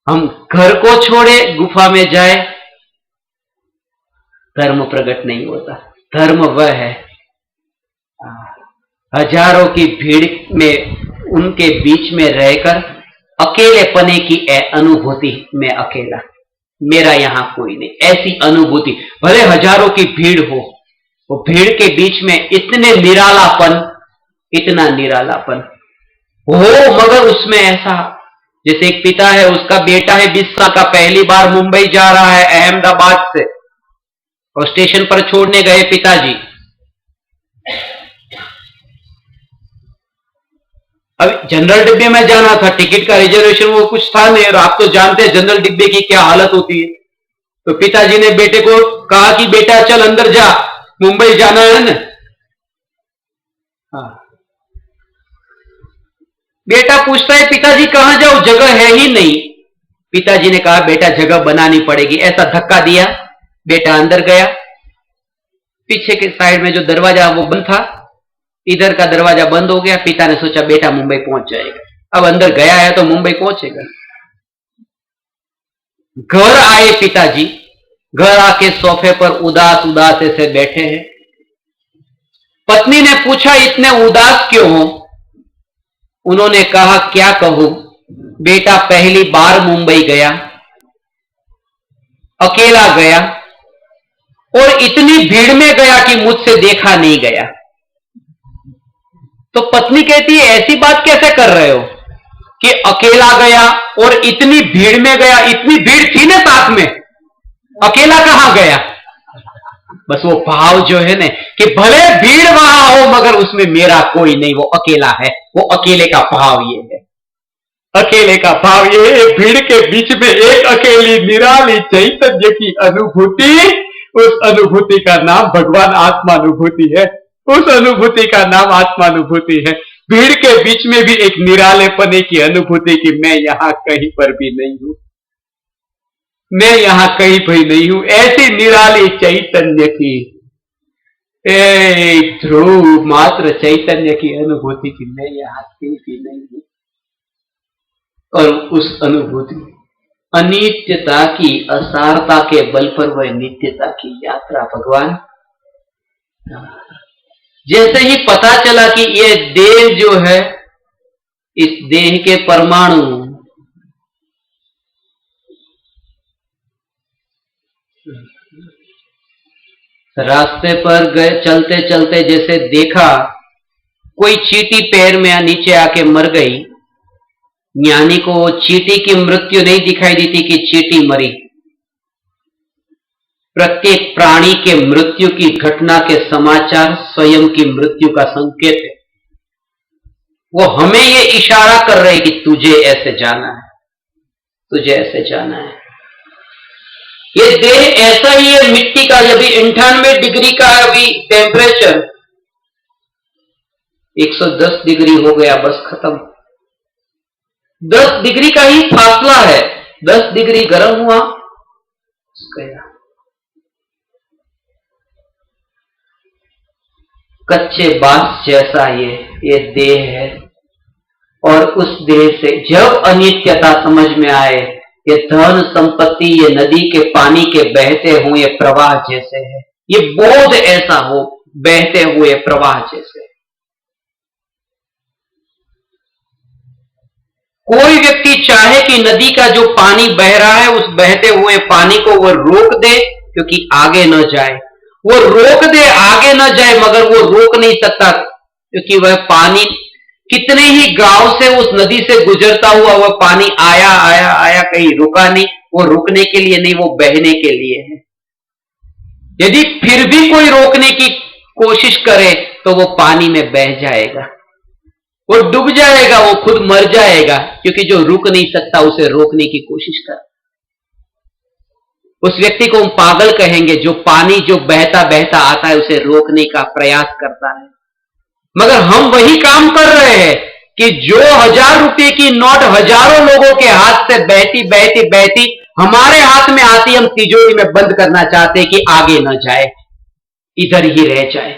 हम घर को छोड़े गुफा में जाए, धर्म प्रकट नहीं होता। धर्म वह है, हजारों की भीड़ में उनके बीच में रहकर अकेलेपने की अनुभूति, मैं अकेला, मेरा यहां कोई नहीं, ऐसी अनुभूति। भले हजारों की भीड़ हो, वो भीड़ के बीच में इतने निरालापन, इतना निरालापन हो, मगर उसमें ऐसा, जैसे एक पिता है, उसका बेटा है 20 साल का, पहली बार मुंबई जा रहा है अहमदाबाद से, और स्टेशन पर छोड़ने गए पिताजी। अब जनरल डिब्बे में जाना था, टिकट का रिजर्वेशन वो कुछ था नहीं, और आप तो जानते हैं जनरल डिब्बे की क्या हालत होती है। तो पिताजी ने बेटे को कहा कि बेटा चल अंदर जा, मुंबई जाना है ना। हाँ। बेटा पूछता है पिताजी कहां जाऊं, जगह है ही नहीं। पिताजी ने कहा बेटा जगह बनानी पड़ेगी। ऐसा धक्का दिया, बेटा अंदर गया। पीछे के साइड में जो दरवाजा वो बंद था, इधर का दरवाजा बंद हो गया। पिता ने सोचा बेटा मुंबई पहुंच जाएगा। अब अंदर गया है तो मुंबई पहुंचेगा। घर आए पिताजी, घर आके सोफे पर उदास उदास ऐसे बैठे हैं। पत्नी ने पूछा इतने उदास क्यों हो? उन्होंने कहा क्या कहूं, बेटा पहली बार मुंबई गया, अकेला गया, और इतनी भीड़ में गया कि मुझसे देखा नहीं गया। तो पत्नी कहती है ऐसी बात कैसे कर रहे हो कि अकेला गया और इतनी भीड़ में गया? इतनी भीड़ थी ना साथ में, अकेला कहां गया? बस वो भाव जो है ना कि भले भीड़ वहां हो मगर उसमें मेरा कोई नहीं, वो अकेला है। वो अकेले का भाव ये है, अकेले का भाव ये है। भीड़ के बीच में एक अकेली निराली चैतन्य की अनुभूति, उस अनुभूति का नाम भगवान आत्मानुभूति है। उस अनुभूति का नाम आत्मानुभूति है। भीड़ के बीच में भी एक निरालेपने की अनुभूति कि मैं यहां कहीं पर भी नहीं हूं, मैं यहां कहीं भी नहीं हूं। ऐसी निराली चैतन्य की एक ध्रुव मात्र चैतन्य की अनुभूति की मैं यहाँ थी कि नहीं हूं, और उस अनुभूति अनित्यता की असारता के बल पर वह नित्यता की यात्रा। भगवान जैसे ही पता चला कि ये देह जो है, इस देह के परमाणु रास्ते पर गए, चलते चलते जैसे देखा कोई चींटी पैर में नीचे आके मर गई। ज्ञानी को चींटी की मृत्यु नहीं दिखाई देती कि चींटी मरी। प्रत्येक प्राणी के मृत्यु की घटना के समाचार स्वयं की मृत्यु का संकेत है। वो हमें ये इशारा कर रहे कि तुझे ऐसे जाना है, तुझे ऐसे जाना है। ये देह ऐसा ही है, मिट्टी का। अभी 98 डिग्री का अभी टेम्परेचर, 110 डिग्री हो गया, बस खत्म। 10 डिग्री का ही फासला है। 10 डिग्री गर्म हुआ, गया। कच्चे बांस जैसा ये देह है, और उस देह से जब अनित्यता समझ में आए, ये धन संपत्ति, ये नदी के पानी के बहते हुए प्रवाह जैसे है, ये बोध ऐसा हो बहते हुए प्रवाह जैसे। कोई व्यक्ति चाहे कि नदी का जो पानी बह रहा है, उस बहते हुए पानी को वो रोक दे क्योंकि आगे न जाए, वो रोक दे आगे न जाए, मगर वो रोक नहीं सकता क्योंकि वह पानी कितने ही गांव से उस नदी से गुजरता हुआ वह पानी आया आया आया, कहीं रुका नहीं। वो रुकने के लिए नहीं, वो बहने के लिए है। यदि फिर भी कोई रोकने की कोशिश करे तो वो पानी में बह जाएगा, वो डूब जाएगा, वो खुद मर जाएगा, क्योंकि जो रुक नहीं सकता उसे रोकने की कोशिश कर। उस व्यक्ति को हम पागल कहेंगे जो पानी जो बहता बहता आता है उसे रोकने का प्रयास करता है। मगर हम वही काम कर रहे हैं कि जो 1000 रुपए की नोट हजारों लोगों के हाथ से बहती बहती बहती हमारे हाथ में आती, हम तिजोरी में बंद करना चाहते हैं कि आगे न जाए, इधर ही रह जाए।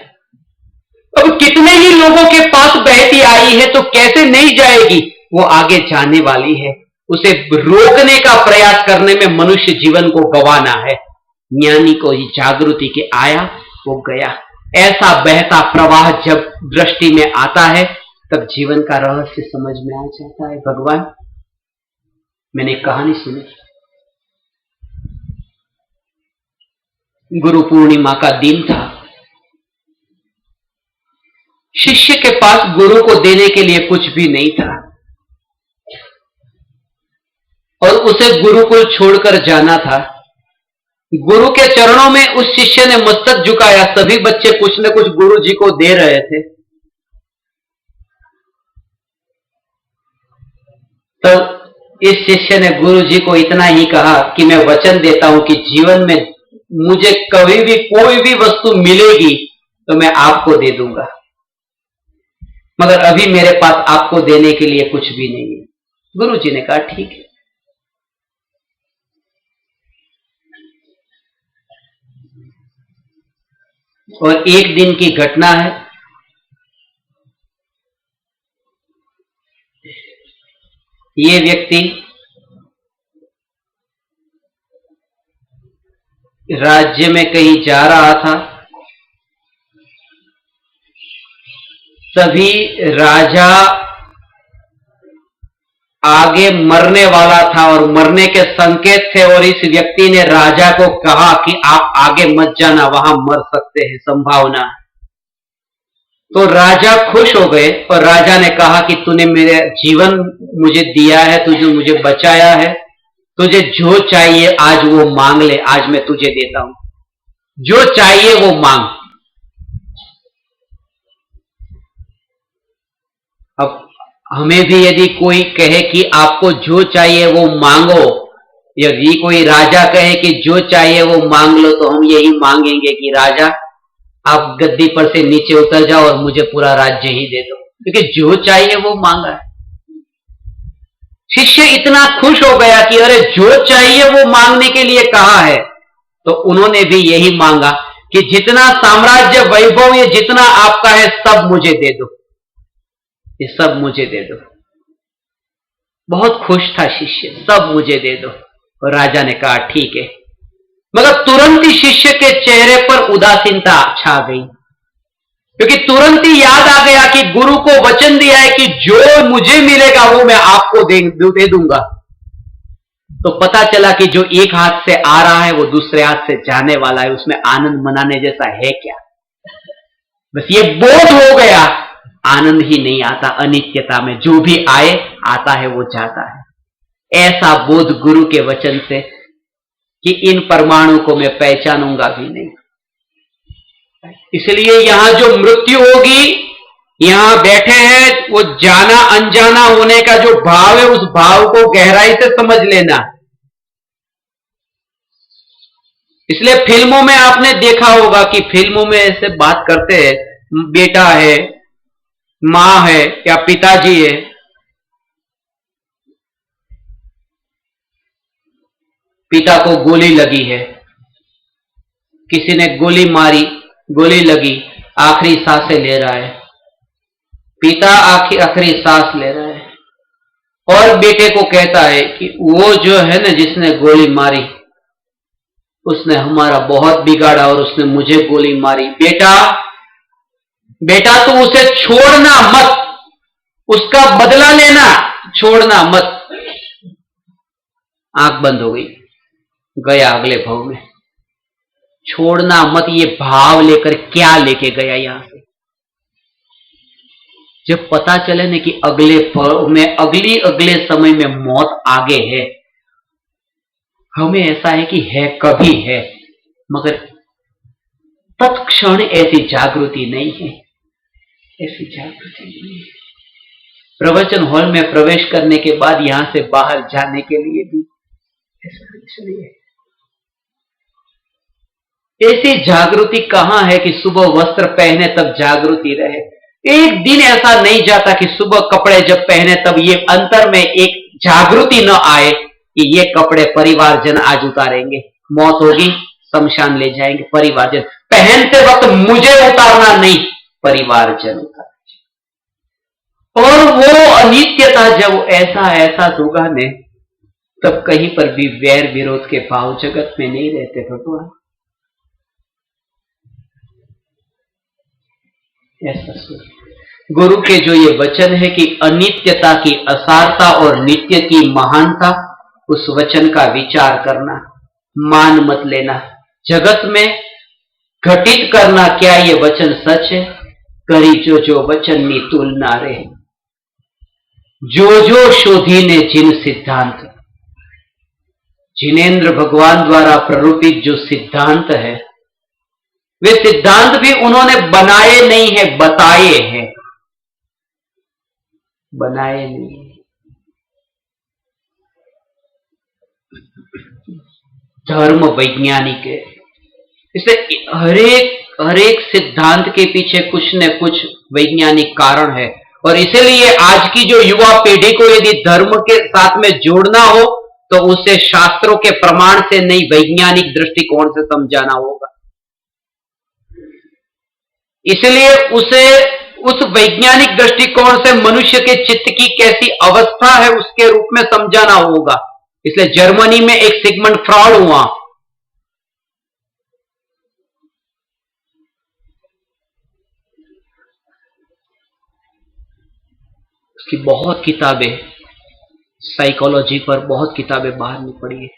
अब कितने ही लोगों के पास बहती आई है तो कैसे नहीं जाएगी, वो आगे जाने वाली है। उसे रोकने का प्रयास करने में मनुष्य जीवन को गंवाना है। ज्ञानी को ही जागृति के आया, वो गया। ऐसा बहता प्रवाह जब दृष्टि में आता है तब जीवन का रहस्य समझ में आ जाता है। भगवान, मैंने कहानी सुनी, गुरु पूर्णिमा का दिन था। शिष्य के पास गुरु को देने के लिए कुछ भी नहीं था और उसे गुरुकुल छोड़कर जाना था। गुरु के चरणों में उस शिष्य ने मस्तक झुकाया। सभी बच्चे कुछ न कुछ गुरु जी को दे रहे थे। तो इस शिष्य ने गुरु जी को इतना ही कहा कि मैं वचन देता हूं कि जीवन में मुझे कभी भी कोई भी वस्तु मिलेगी तो मैं आपको दे दूंगा, मगर अभी मेरे पास आपको देने के लिए कुछ भी नहीं है। गुरु जी ने कहा ठीक है। और एक दिन की घटना है, ये व्यक्ति राज्य में कहीं जा रहा था। तभी राजा आगे मरने वाला था और मरने के संकेत थे, और इस व्यक्ति ने राजा को कहा कि आप आगे मत जाना, वहां मर सकते हैं, संभावना। तो राजा खुश हो गए और राजा ने कहा कि तूने मेरे जीवन मुझे दिया है, तुझे मुझे बचाया है, तुझे जो चाहिए आज वो मांग ले, आज मैं तुझे देता हूं, जो चाहिए वो मांग। अब हमें भी यदि कोई कहे कि आपको जो चाहिए वो मांगो, यदि कोई राजा कहे कि जो चाहिए वो मांग लो, तो हम यही मांगेंगे कि राजा आप गद्दी पर से नीचे उतर जाओ और मुझे पूरा राज्य ही दे दो, क्योंकि जो चाहिए वो मांगा है। शिष्य इतना खुश हो गया कि अरे जो चाहिए वो मांगने के लिए कहा है, तो उन्होंने भी यही मांगा कि जितना साम्राज्य वैभव, ये जितना आपका है सब मुझे दे दो, ये सब मुझे दे दो। बहुत खुश था शिष्य, सब मुझे दे दो। और राजा ने कहा ठीक है, मगर तुरंत ही शिष्य के चेहरे पर उदासीनता छा गई, क्योंकि तुरंत ही याद आ गया कि गुरु को वचन दिया है कि जो मुझे मिलेगा वो मैं आपको दे दूंगा। तो पता चला कि जो एक हाथ से आ रहा है वो दूसरे हाथ से जाने वाला है, उसमें आनंद मनाने जैसा है क्या? बस ये बोध हो गया, आनंद ही नहीं आता अनित्यता में, जो भी आए आता है वो जाता है। ऐसा बोध गुरु के वचन से कि इन परमाणु को मैं पहचानूंगा भी नहीं। इसलिए यहां जो मृत्यु होगी, यहां बैठे हैं, वो जाना अनजाना होने का जो भाव है, उस भाव को गहराई से समझ लेना। इसलिए फिल्मों में आपने देखा होगा कि फिल्मों में ऐसे बात करते हैं, बेटा है, मां है या पिताजी है, पिता को गोली लगी है, किसी ने गोली मारी, गोली लगी, आखिरी सांसें ले रहा है, पिता आखिरी सांस ले रहा है और बेटे को कहता है कि वो जो है ना जिसने गोली मारी, उसने हमारा बहुत बिगाड़ा और उसने मुझे गोली मारी। बेटा बेटा तू उसे छोड़ना मत, उसका बदला लेना, छोड़ना मत। आंख बंद हो गई, गया अगले भाव में। छोड़ना मत ये भाव लेकर क्या लेके गया यहां से? जब पता चले ना कि अगले पल में, अगले समय में मौत आगे है, हमें ऐसा है कि है कभी है, मगर तत्क्षण ऐसी जागृति नहीं है, ऐसी जागृति नहीं है। प्रवचन हॉल में प्रवेश करने के बाद यहां से बाहर जाने के लिए भी ऐसा नहीं है। ऐसी जागृति कहां है कि सुबह वस्त्र पहने तब जागृति रहे? एक दिन ऐसा नहीं जाता कि सुबह कपड़े जब पहने तब ये अंतर में एक जागृति न आए कि ये कपड़े परिवारजन आज उतारेंगे, मौत होगी शमशान ले जाएंगे, परिवारजन पहनते वक्त मुझे उतारना नहीं, परिवारजन उतारेंगे। और वो अनित्यता जब ऐसा सुगाने, तब कहीं पर भी वैर विरोध के भाव जगत में नहीं रहते भगवान। ऐसा सुन गुरु के जो ये वचन है कि अनित्यता की असारता और नित्य की महानता, उस वचन का विचार करना, मान मत लेना, जगत में घटित करना क्या ये वचन सच है? करी जो वचन नी तुलना रे, जो शोधी ने जिन सिद्धांत, जिनेन्द्र भगवान द्वारा प्ररूपित जो सिद्धांत है, वे सिद्धांत भी उन्होंने बनाए नहीं है, बताए हैं, बनाए नहीं। धर्म वैज्ञानिक है, इसलिए हर एक सिद्धांत के पीछे कुछ न कुछ वैज्ञानिक कारण है। और इसीलिए आज की जो युवा पीढ़ी को यदि धर्म के साथ में जोड़ना हो तो उसे शास्त्रों के प्रमाण से नहीं, वैज्ञानिक दृष्टिकोण से समझाना होगा। इसलिए उसे उस वैज्ञानिक दृष्टिकोण से मनुष्य के चित्त की कैसी अवस्था है उसके रूप में समझाना होगा। इसलिए जर्मनी में एक सिगमंड फ्रॉइड हुआ, उसकी बहुत किताबें, साइकोलॉजी पर बहुत किताबें बाहर में पड़ी है।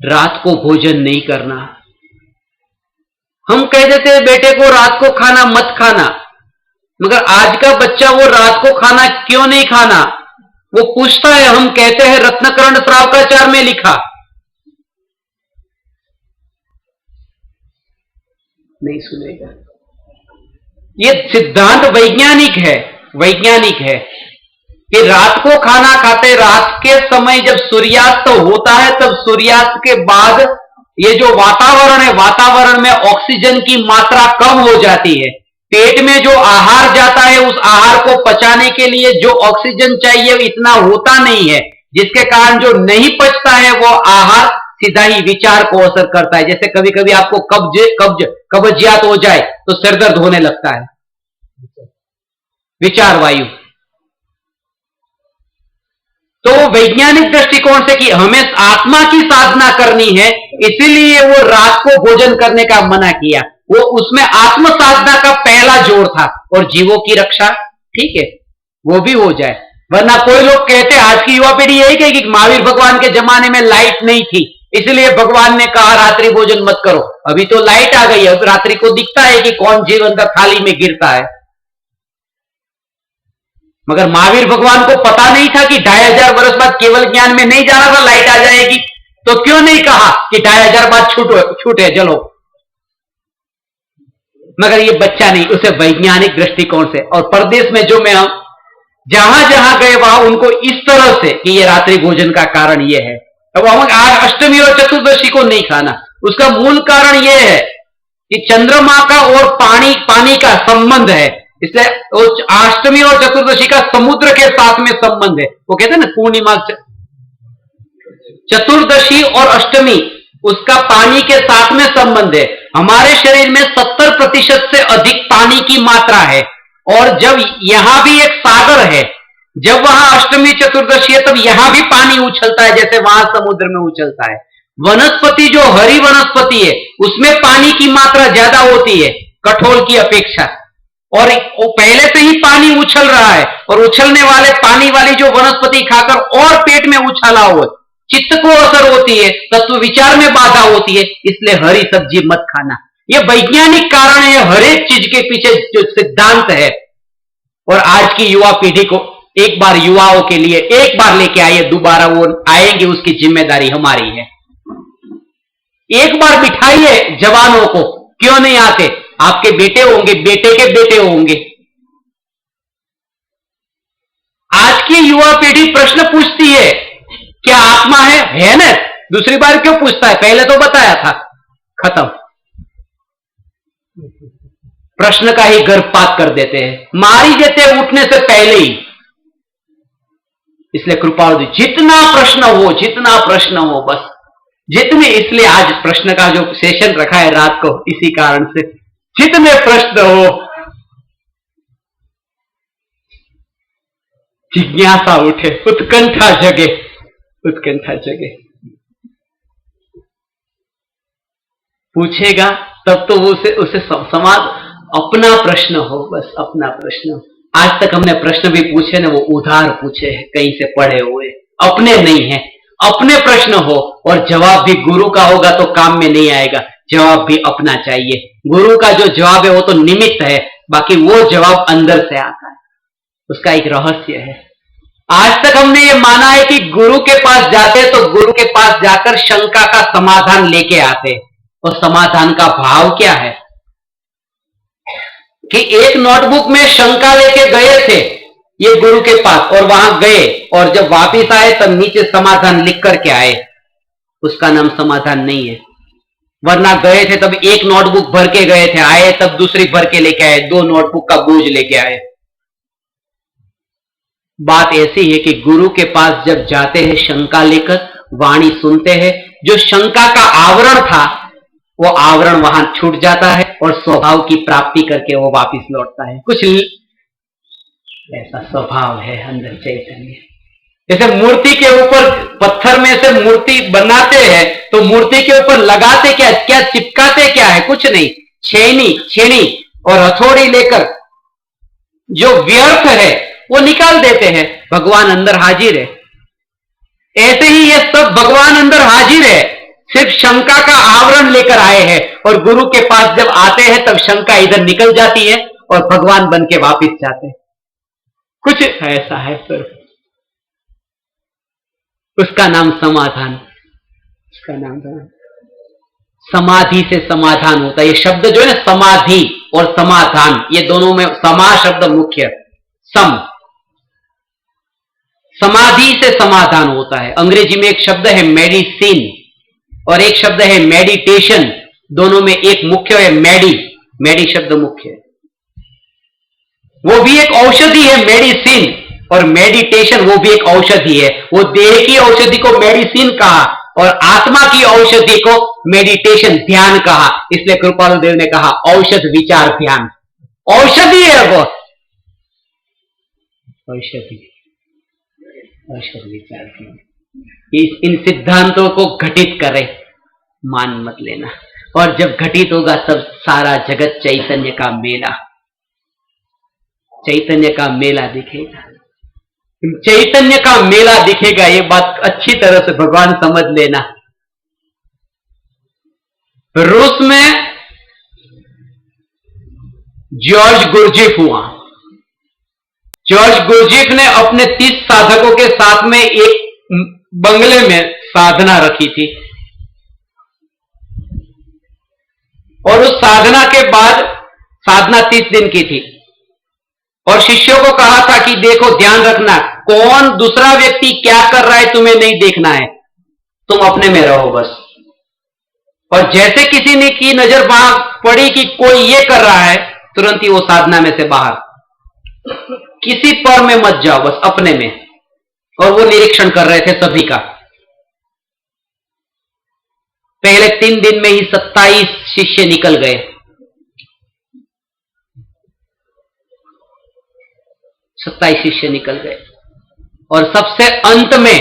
रात को भोजन नहीं करना, हम कह देते हैं बेटे को रात को खाना मत खाना, मगर आज का बच्चा वो रात को खाना क्यों नहीं खाना वो पूछता है। हम कहते हैं रत्नकर्ण श्रावकाचार में लिखा, नहीं सुनेगा। ये सिद्धांत वैज्ञानिक है कि रात को खाना खाते, रात के समय जब सूर्यास्त होता है तब सूर्यास्त के बाद ये जो वातावरण है, वातावरण में ऑक्सीजन की मात्रा कम हो जाती है। पेट में जो आहार जाता है उस आहार को पचाने के लिए जो ऑक्सीजन चाहिए इतना होता नहीं है, जिसके कारण जो नहीं पचता है वो आहार सीधा ही विचार को असर करता है। जैसे कभी कभी आपको कब्जियत हो जाए तो सिर दर्द होने लगता है, विचार वायु। तो वैज्ञानिक दृष्टिकोण से कि हमें आत्मा की साधना करनी है, इसीलिए वो रात को भोजन करने का मना किया। वो उसमें आत्म साधना का पहला जोर था, और जीवों की रक्षा ठीक है वो भी हो जाए। वरना कोई लोग कहते, आज की युवा पीढ़ी यही कहेगी कि महावीर भगवान के जमाने में लाइट नहीं थी, इसलिए भगवान ने कहा रात्रि भोजन मत करो। अभी तो लाइट आ गई है, अब रात्रि को दिखता है कि कौन जीव अंदर थाली में गिरता है। मगर महावीर भगवान को पता नहीं था कि 2500 वर्ष बाद केवल ज्ञान में नहीं जाना था, लाइट आ जाएगी। तो क्यों नहीं कहा कि 2500 बाद छूटे चलो। मगर ये बच्चा नहीं, उसे वैज्ञानिक दृष्टिकोण से। और परदेश में जो मैं जहां जहां गए वहां उनको इस तरह से कि ये रात्रि भोजन का कारण ये है। अब हम आज अष्टमी और चतुर्दशी को नहीं खाना, उसका मूल कारण यह है कि चंद्रमा का और पानी का संबंध है। इसलिए अष्टमी और चतुर्दशी का समुद्र के साथ में संबंध है। वो कहते हैं ना पूर्णिमा, चतुर्दशी और अष्टमी उसका पानी के साथ में संबंध है। हमारे शरीर में 70% से अधिक पानी की मात्रा है, और जब यहां भी एक सागर है, जब वहां अष्टमी चतुर्दशी है तब यहां भी पानी उछलता है जैसे वहां समुद्र में उछलता है। वनस्पति जो हरी वनस्पति है उसमें पानी की मात्रा ज्यादा होती है कठोल की अपेक्षा, और पहले से ही पानी उछल रहा है, और उछलने वाले पानी वाली जो वनस्पति खाकर और पेट में उछाला हो, चित्त को असर होती है, तत्व विचार में बाधा होती है। इसलिए हरी सब्जी मत खाना। यह वैज्ञानिक कारण है, हर एक चीज के पीछे जो सिद्धांत है। और आज की युवा पीढ़ी को एक बार, युवाओं के लिए एक बार लेके आइए, दोबारा वो आएंगे, उसकी जिम्मेदारी हमारी है। एक बार बिठाइए जवानों को, क्यों नहीं आते? आपके बेटे होंगे, बेटे के बेटे होंगे। आज की युवा पीढ़ी प्रश्न पूछती है, क्या आत्मा है ना? दूसरी बार क्यों पूछता है? पहले तो बताया था, खत्म। प्रश्न का ही गर्भपात कर देते हैं, मार ही देते हैं उठने से पहले ही। इसलिए कृपा जितना प्रश्न हो बस जितने, इसलिए आज प्रश्न का जो सेशन रखा है रात को, इसी कारण से जितने प्रश्न हो, जिज्ञासा उठे, उत्कंठा जगे। पूछेगा तब तो उसे समाज अपना प्रश्न हो, बस अपना प्रश्न। आज तक हमने प्रश्न भी पूछे ना, वो उधार पूछे हैं, कहीं से पढ़े हुए, अपने नहीं है। अपने प्रश्न हो और जवाब भी गुरु का होगा तो काम में नहीं आएगा, जवाब भी अपना चाहिए। गुरु का जो जवाब है वो तो निमित्त है, बाकी वो जवाब अंदर से आता है, उसका एक रहस्य है। आज तक हमने ये माना है कि गुरु के पास जाते तो गुरु के पास जाकर शंका का समाधान लेके आते, और समाधान का भाव क्या है कि एक नोटबुक में शंका लेके गए थे ये गुरु के पास, और वहां गए, और जब वापिस आए तब नीचे समाधान लिख करके आए, उसका नाम समाधान नहीं है। वरना गए थे तब एक नोटबुक भर के गए थे, आए तब दूसरी भर के लेके आए, 2 नोटबुक का बोझ लेके आए। बात ऐसी है कि गुरु के पास जब जाते हैं शंका लेकर, वाणी सुनते हैं, जो शंका का आवरण था वो आवरण वहां छूट जाता है, और स्वभाव की प्राप्ति करके वो वापस लौटता है। कुछ ऐसा स्वभाव है अंदर चैतन्य। जैसे मूर्ति के ऊपर, पत्थर में से मूर्ति बनाते हैं तो मूर्ति के ऊपर लगाते क्या चिपकाते क्या है? कुछ नहीं, छेनी और हथौड़ी लेकर जो व्यर्थ है वो निकाल देते हैं। भगवान अंदर हाजिर है। ऐसे ही ये सब भगवान अंदर हाजिर है, सिर्फ शंका का आवरण लेकर आए हैं, और गुरु के पास जब आते हैं तब शंका इधर निकल जाती है और भगवान बन के वापिस जाते हैं। कुछ ऐसा है सर, उसका नाम समाधान, उसका नाम समाधि से समाधान होता है। ये शब्द जो है ना, समाधि और समाधान, ये दोनों में समा शब्द मुख्य, समाधि से समाधान होता है। अंग्रेजी में एक शब्द है मेडिसिन और एक शब्द है मेडिटेशन, दोनों में एक मुख्य है मेडी शब्द मुख्य है। वो भी एक औषधि है मेडिसिन, और मेडिटेशन वो भी एक औषधि है। वो देह की औषधि को मेडिसिन कहा, और आत्मा की औषधि को मेडिटेशन ध्यान कहा। इसलिए कृपालु देव ने कहा औषध विचार ध्यान, औषधि है वो, औषधि औषध विचार ध्यान। इन सिद्धांतों को घटित करे, मान मत लेना। और जब घटित होगा तब सारा जगत चैतन्य का मेला, चैतन्य का मेला दिखेगा, चैतन्य का मेला दिखेगा। ये बात अच्छी तरह से भगवान समझ लेना। रूस में जॉर्ज गुरजीफ हुआ। जॉर्ज गुरजीफ ने अपने 30 साधकों के साथ में एक बंगले में साधना रखी थी, और उस साधना के बाद, साधना 30 दिन की थी, और शिष्यों को कहा था कि देखो ध्यान रखना, कौन दूसरा व्यक्ति क्या कर रहा है तुम्हें नहीं देखना है, तुम अपने में रहो बस। और जैसे किसी ने की नजर वहां पड़ी कि कोई ये कर रहा है, तुरंत ही वो साधना में से बाहर, किसी पर में मत जाओ, बस अपने में। और वो निरीक्षण कर रहे थे सभी का। पहले 3 दिन में ही 27 शिष्य निकल गए। 27 शिष्य निकल गए, और सबसे अंत में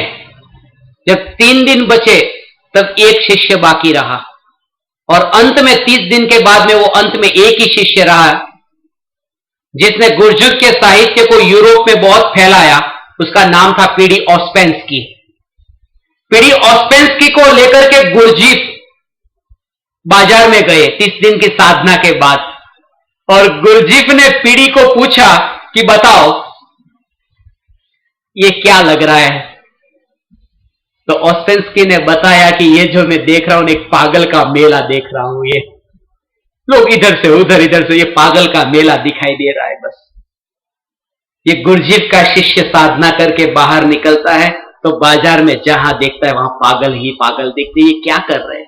जब 3 दिन बचे तब एक शिष्य बाकी रहा, और अंत में 30 दिन के बाद में वो अंत में एक ही शिष्य रहा जिसने गुरजुफ के साहित्य को यूरोप में बहुत फैलाया। उसका नाम था पीडी ऑस्पेंस्की। पीडी ऑस्पेंस्की को लेकर के गुरजीफ बाजार में गए 30 दिन की साधना के बाद, और गुरजीफ ने पीडी को पूछा कि बताओ ये क्या लग रहा है। तो ऑस्पेंस्की ने बताया कि ये जो मैं देख रहा हूं एक पागल का मेला देख रहा हूं, ये लोग इधर से उधर, इधर से, ये पागल का मेला दिखाई दे रहा है बस। ये गुरजीफ का शिष्य साधना करके बाहर निकलता है तो बाजार में जहां देखता है वहां पागल ही पागल दिखते, ये क्या कर रहे हैं।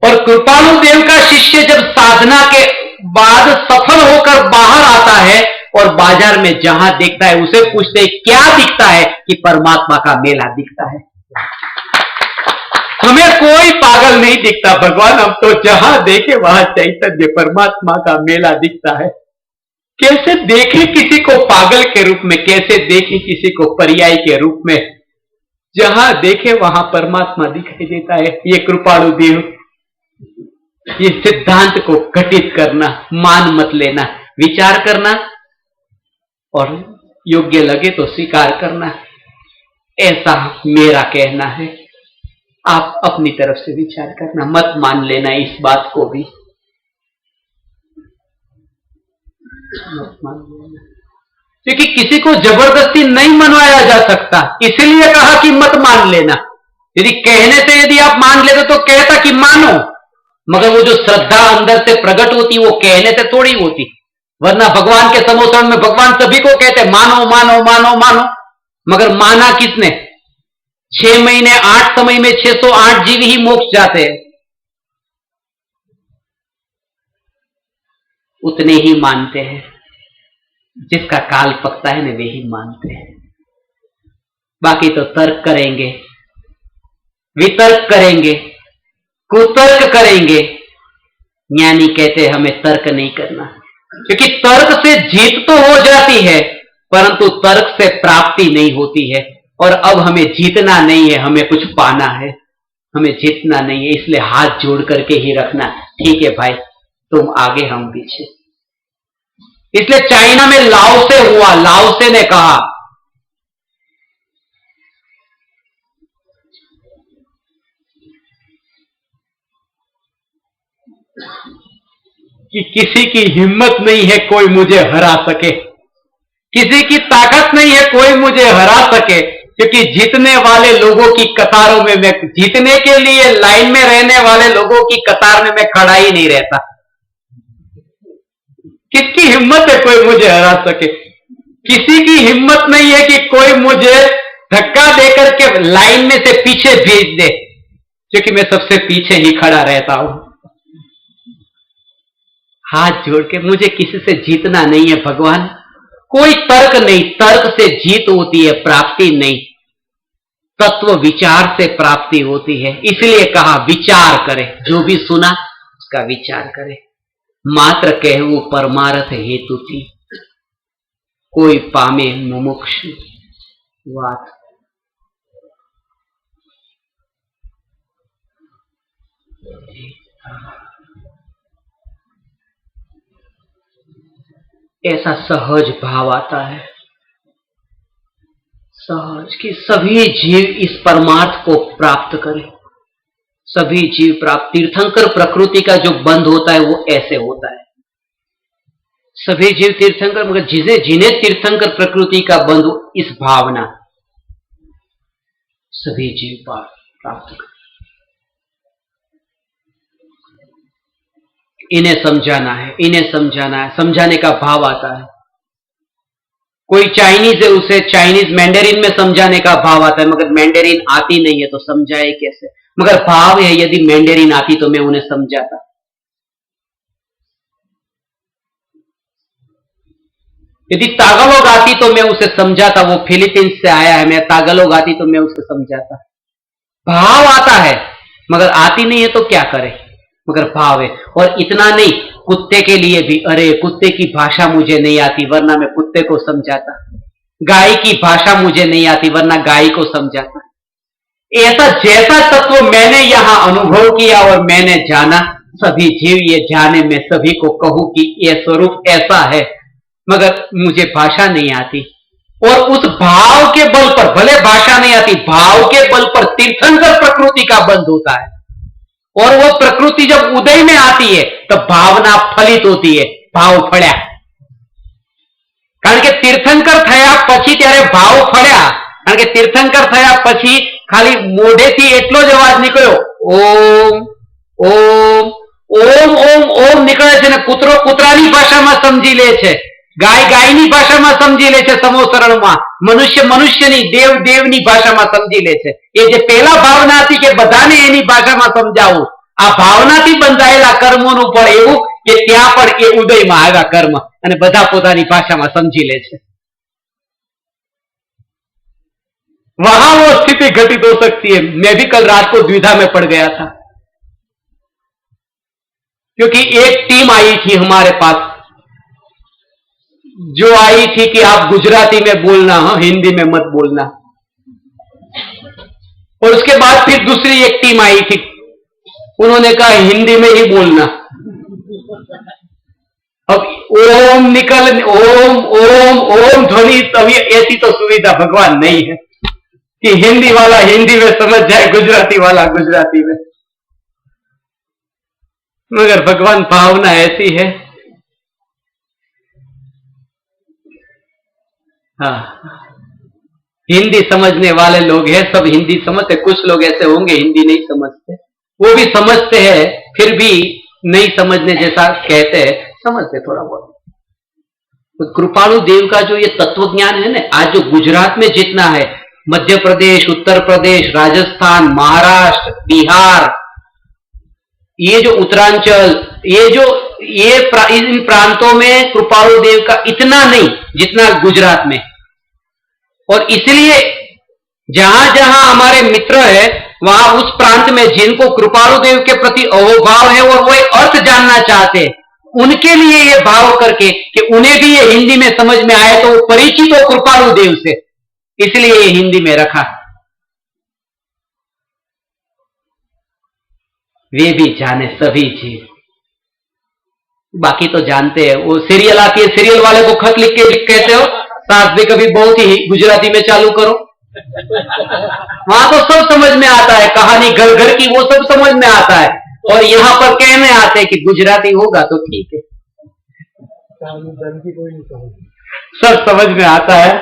और कृपालु देव का शिष्य जब साधना के बाद सफल होकर बाहर आता है और बाजार में जहां देखता है उसे पूछते क्या दिखता है, कि परमात्मा का मेला दिखता है। हमें कोई पागल नहीं दिखता भगवान, हम तो जहां देखे वहां चैतन्य परमात्मा का मेला दिखता है। कैसे देखे किसी को पागल के रूप में, कैसे देखे किसी को पर्याय के रूप में, जहां देखे वहां परमात्मा दिखाई देता है। ये कृपालु देव, ये सिद्धांत को घटित करना, मान मत लेना, विचार करना, और योग्य लगे तो स्वीकार करना, ऐसा मेरा कहना है। आप अपनी तरफ से विचार करना, मत मान लेना इस बात को भी, मत मान लेना, क्योंकि किसी को जबरदस्ती नहीं मनवाया जा सकता, इसलिए कहा कि मत मान लेना। यदि कहने से यदि आप मान लेते तो कहता कि मानो, मगर वो जो श्रद्धा अंदर से प्रकट होती वो कहने से थोड़ी होती। वरना भगवान के समोसन में भगवान सभी को कहते मानो मानो मानो मानो, मगर माना किसने? 6 महीने 8 समय में 608 जीव ही मोक्ष जाते हैं, उतने ही मानते हैं। जिसका काल पकता है ना वे ही मानते हैं, बाकी तो तर्क करेंगे, वितर्क करेंगे, कुतर्क करेंगे। ज्ञानी कहते हैं हमें तर्क नहीं करना, क्योंकि तर्क से जीत तो हो जाती है परंतु तर्क से प्राप्ति नहीं होती है। और अब हमें जीतना नहीं है, हमें कुछ पाना है, हमें जीतना नहीं है। इसलिए हाथ जोड़ करके ही रखना, ठीक है भाई तुम आगे हम पीछे। इसलिए चाइना में लाओसे हुआ, लाओसे ने कहा कि किसी की हिम्मत नहीं है कोई मुझे हरा सके, किसी की ताकत नहीं है कोई मुझे हरा सके, क्योंकि जीतने वाले लोगों की कतारों में मैं, जीतने के लिए लाइन में रहने वाले लोगों की कतार में मैं खड़ा ही नहीं रहता। किसकी हिम्मत है कोई मुझे हरा सके? किसी की हिम्मत नहीं है कि कोई मुझे धक्का देकर के लाइन में से पीछे भेज दे, क्योंकि मैं सबसे पीछे ही खड़ा रहता हूं। हाथ जोड़ के, मुझे किसी से जीतना नहीं है भगवान, कोई तर्क नहीं, तर्क से जीत होती है, प्राप्ति नहीं। तत्व विचार से प्राप्ति होती है, इसलिए कहा विचार करे, जो भी सुना उसका विचार करे। मात्र कहू परमार्थ हेतु थी, कोई पामे मुमुक्षु बात। ऐसा सहज भाव आता है, सहज कि सभी जीव इस परमार्थ को प्राप्त करें, सभी जीव प्राप्त। तीर्थंकर प्रकृति का जो बंध होता है वो ऐसे होता है, सभी जीव तीर्थंकर, मगर जिन्हें तीर्थंकर प्रकृति का बंध हो, इस भावना सभी जीव प्राप्त करें। इन्हें समझाना है, इन्हें समझाना है, समझाने का भाव आता है। कोई चाइनीज है, उसे चाइनीज मैंडेरिन में समझाने का भाव आता है, मगर मैंडेरिन आती नहीं है तो समझाए कैसे। मगर भाव है, यदि मैंडेरिन आती तो मैं उन्हें समझाता। यदि तागालोग आती तो मैं उसे समझाता, वो फिलीपींस से आया है, मैं तागालोग आती तो मैं उसे समझाता। भाव आता है, मगर आती नहीं है तो क्या करे, मगर भाव है। और इतना नहीं, कुत्ते के लिए भी, अरे कुत्ते की भाषा मुझे नहीं आती वरना मैं कुत्ते को समझाता, गाय की भाषा मुझे नहीं आती वरना गाय को समझाता। ऐसा जैसा तत्व मैंने यहां अनुभव किया और मैंने जाना, सभी जीव ये जाने, मैं सभी को कहूं कि यह स्वरूप ऐसा है, मगर मुझे भाषा नहीं आती। और उस भाव के बल पर, भले भाषा नहीं आती, भाव के बल पर तीर्थंकर प्रकृति का बंध होता है। और वो प्रकृति जब उदय में आती है तब भावना फलित होती है, भाव फळ्या। कारण के तीर्थंकर थया पछी त्यारे भाव फळ्या, कारण के तीर्थंकर थया पछी खाली मोढेथी એટલો જ અવાજ નીકળ્યો, ઓમ ઓમ ઓમ ઓમ ઓમ નીકળે છે ને કૂતરો કૂતરાની ભાષામાં સમજી લે છે, ગાય ગાયની ભાષામાં સમજી લે છે, સમોસરણમાં મનુષ્ય મનુષ્યની, દેવ દેવની ભાષામાં સમજી લે છે। એ જે પહેલા ભાવના હતી કે બધાને એની ભાષામાં સમજાવું, આ ભાવનાથી બંધાયેલા કર્મોનું ફળ એવું કે ત્યાં પણ એ ઉદયમાં આવ્યા કર્મ અને બધા પોતાની ભાષામાં સમજી લે છે। वहां वो स्थिति घटित हो सकती है। मैं भी कल रात को द्विधा में पड़ गया था, क्योंकि एक टीम आई थी हमारे पास जो आई थी कि आप गुजराती में बोलना, हिंदी में मत बोलना। और उसके बाद फिर दूसरी एक टीम आई थी, उन्होंने कहा हिंदी में ही बोलना। अब ओम निकल, ओम ओम ओम ध्वनि, तभी ऐसी तो सुविधा भगवान नहीं है कि हिंदी वाला हिंदी में समझ जाए, गुजराती वाला गुजराती में। मगर भगवान भावना ऐसी है। हाँ, हिंदी समझने वाले लोग हैं, सब हिंदी समझते। कुछ लोग ऐसे होंगे हिंदी नहीं समझते, वो भी समझते हैं, फिर भी नहीं समझने जैसा कहते हैं, समझते थोड़ा बहुत। तो कृपालु देव का जो ये तत्व ज्ञान है ना, आज जो गुजरात में जितना है, मध्य प्रदेश, उत्तर प्रदेश, राजस्थान, महाराष्ट्र, बिहार, ये जो उत्तरांचल, इन प्रांतों में कृपालु देव का इतना नहीं जितना गुजरात में। और इसलिए जहां जहां हमारे मित्र है, वहां उस प्रांत में जिनको कृपालु देव के प्रति अहोभाव है और वो अर्थ जानना चाहते हैं, उनके लिए ये भाव करके कि उन्हें भी ये हिंदी में समझ में आए तो वो परिचित हो कृपालु देव से, इसलिए ये हिंदी में रखा। वे भी जाने सभी जीव, बाकी तो जानते हैं। वो सीरियल आती है, सीरियल वाले को खत लिख के कहते हो सास भी कभी बहुत ही गुजराती में चालू करो, वहां तो सब समझ में आता है, कहानी घर घर की वो सब समझ में आता है। और यहाँ पर कहने आते हैं कि गुजराती होगा तो ठीक है, सब समझ में आता है।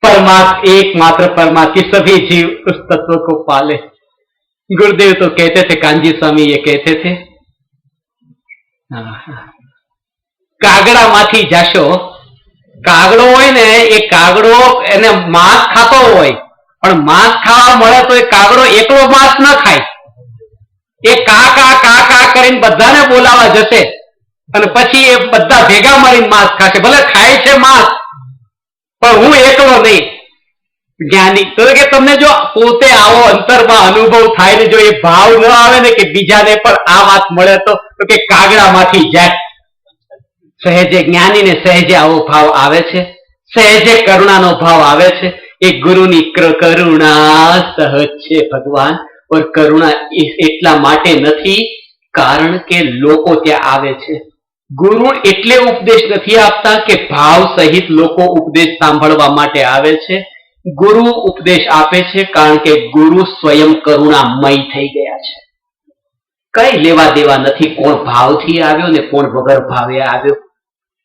परमात्मा, एकमात्र परमात्मा, की सभी जीव उस तत्व को पाले। गुरुदेव तो कहते थे, कांजी स्वामी ये कहते थे, कागड़ा माथी जाशो, कागड़ो होय ने ए कागड़ो एने मांस खातो होय, पण मांस खावा मळे तो ए कागड़ो एकलो मांस न खाय, ए काका काका करीने बधाने बोलावा जशे अने पछी ए बधा भेगा मळीने मांस खाशे। भले खाय छे मांस, પણ હું એકલો નહીં, જ્ઞાની તો કે તમને જો પોતે આવો અંતરમાં અનુભવ થાય ને, જો એ ભાવ ન આવે ને કે બીજાને પણ આ વાત મળે તો કે કાગડામાંથી જાય. સહેજે જ્ઞાનીને સહેજે આવો ભાવ આવે છે, સહેજે કરુણાનો ભાવ આવે છે. એ ગુરુની કરુણા સહજ છે ભગવાન. और કરુણા એટલા માટે નથી કારણ કે લોકો ત્યાં આવે છે. ગુરુ એટલે ઉપદેશ નથી આપતા કે ભાવ સહિત લોકો ઉપદેશ સાંભળવા માટે આવે છે. ગુરુ ઉપદેશ આપે છે કારણ કે ગુરુ સ્વયં કરુણામય થઈ ગયા છે. કઈ લેવા દેવા નથી કોણ ભાવથી આવ્યો ને કોણ વગર ભાવે આવ્યો.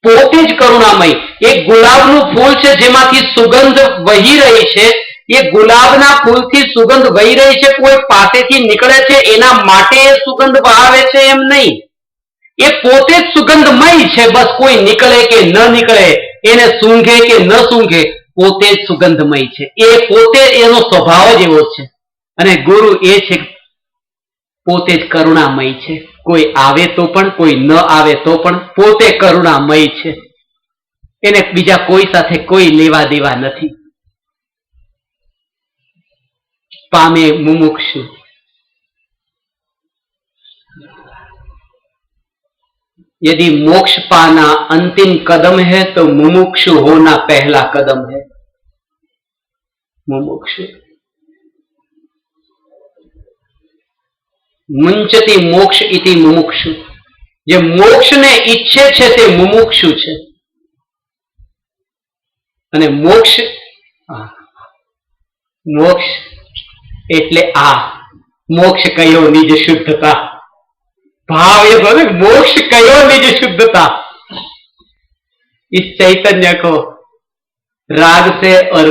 પોતે જ કરુણામય. એક ગુલાબનું ફૂલ છે જેમાંથી સુગંધ વહી રહી છે. એ ગુલાબના ફૂલથી સુગંધ વહી રહી છે, કોઈ પાસેથી નીકળે છે એના માટે એ સુગંધ વહાવે છે એમ નહીં. એ પોતે જ સુગંધમય છે. બસ કોઈ નીકળે કે ન નીકળે, એને સૂંઘે કે ન સૂંઘે, પોતે જ સુગંધમય છે. એ પોતે એનો સ્વભાવ જ એવો છે. અને ગુરુ એ છે પોતે જ કરુણામય છે. કોઈ આવે તો પણ, કોઈ ન આવે તો પણ પોતે કરુણામય છે. એને બીજા કોઈ સાથે કોઈ લેવા દેવા નથી. पामे मुमुक्षु। यदि मोक्ष पाना अंतिम कदम है तो मुमुक्षु होना पहला कदम है। मुमुक्षु मुंचति मोक्ष इति मुमुक्षु। जे मोक्ष ने इच्छे छे ते मुमुक्षु छे। अने मोक्ष मोक्ष एटले आ मोक्ष कयो निज शुद्धता। भाव ये बोले मोक्ष कयो निज शुद्धता। इस चैतन्य को राग से और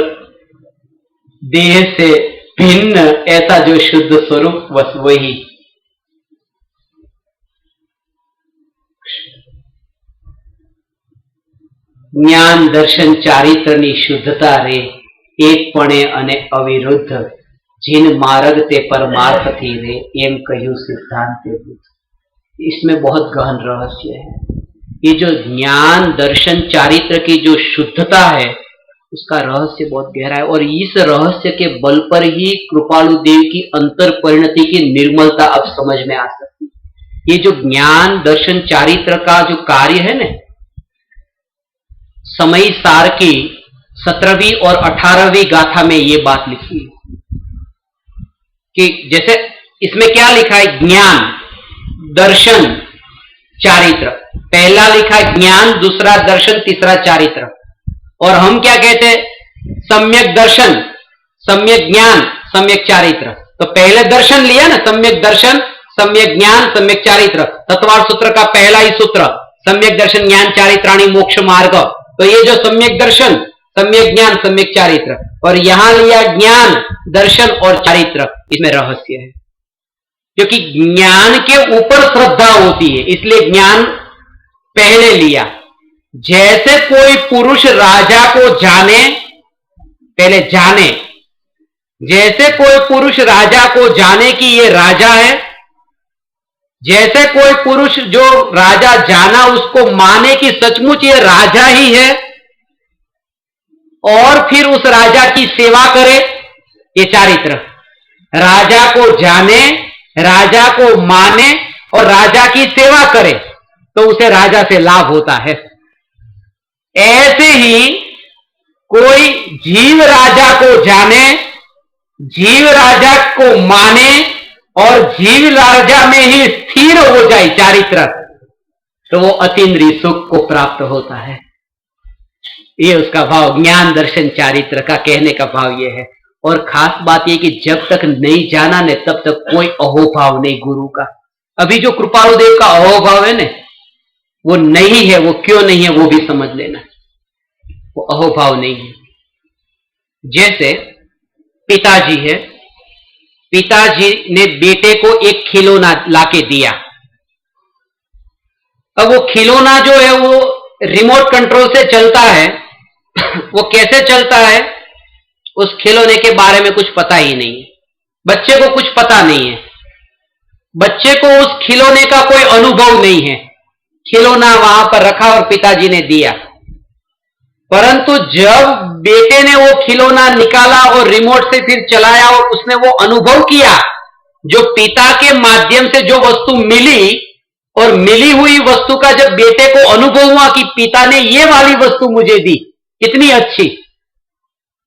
देह से भिन्न ऐसा जो शुद्ध स्वरूप बस वही। ज्ञान दर्शन चारित्रनी शुद्धता रे एकपणे अने अविरुद्ध जिन मार्ग ते परमार्थ थी रे एम कहूं सिद्धांत बुद्ध। इसमें बहुत गहन रहस्य है। ये जो ज्ञान दर्शन चारित्र की जो शुद्धता है उसका रहस्य बहुत गहरा है। और इस रहस्य के बल पर ही कृपालु देव की अंतर परिणति की निर्मलता अब समझ में आ सकती है। ये जो ज्ञान दर्शन चारित्र का जो कार्य है ना, समय सार की 17वीं और 18वीं गाथा में ये बात लिखी है कि जैसे इसमें क्या लिखा है, ज्ञान दर्शन चारित्र। पहला लिखा है ज्ञान, दूसरा दर्शन, तीसरा चारित्र। और हम क्या कहते हैं, सम्यक दर्शन, सम्यक ज्ञान, सम्यक चारित्र। तो पहले दर्शन लिया ना, सम्यक दर्शन, सम्यक ज्ञान, सम्यक चारित्र। तत्वार्थ सूत्र का पहला ही सूत्र सम्यक दर्शन ज्ञान चारित्राणि मोक्ष मार्ग। तो ये जो सम्यक दर्शन, सम्यक ज्ञान, सम्यक चारित्र, और यहां लिया ज्ञान दर्शन और चारित्र, इसमें रहस्य है। क्योंकि ज्ञान के ऊपर श्रद्धा होती है इसलिए ज्ञान पहले लिया। जैसे कोई पुरुष राजा को जाने, पहले जाने, जैसे कोई पुरुष राजा को जाने कि ये राजा है, जैसे कोई पुरुष जो राजा जाना उसको माने कि सचमुच ये राजा ही है और फिर उस राजा की सेवा करे, ये चारित्र। राजा को जाने, राजा को माने और राजा की सेवा करे तो उसे राजा से लाभ होता है। ऐसे ही कोई जीव राजा को जाने, जीव राजा को माने और जीव राजा में ही स्थिर हो जाए चारित्र, तो वो अतीन्द्रिय सुख को प्राप्त होता है। ये उसका भाव, ज्ञान दर्शन चारित्र का कहने का भाव ये है। और खास बात ये कि जब तक नहीं जाना ने तब तक कोई अहोभाव नहीं गुरु का। अभी जो कृपालु देव का अहोभाव है ना, वो नहीं है। वो क्यों नहीं है वो भी समझ लेना। वो अहोभाव नहीं है। जैसे पिताजी है, पिताजी ने बेटे को एक खिलौना लाके दिया। अब वो खिलौना जो है वो रिमोट कंट्रोल से चलता है। वो कैसे चलता है उस खिलौने के बारे में कुछ पता ही नहीं है। बच्चे को कुछ पता नहीं है। बच्चे को उस खिलौने का कोई अनुभव नहीं है। खिलौना वहां पर रखा और पिताजी ने दिया परंतु जब बेटे ने वो खिलौना निकाला और रिमोट से फिर चलाया और उसने वो अनुभव किया, जो पिता के माध्यम से जो वस्तु मिली, और मिली हुई वस्तु का जब बेटे को अनुभव हुआ कि पिता ने ये वाली वस्तु मुझे दी, कितनी अच्छी,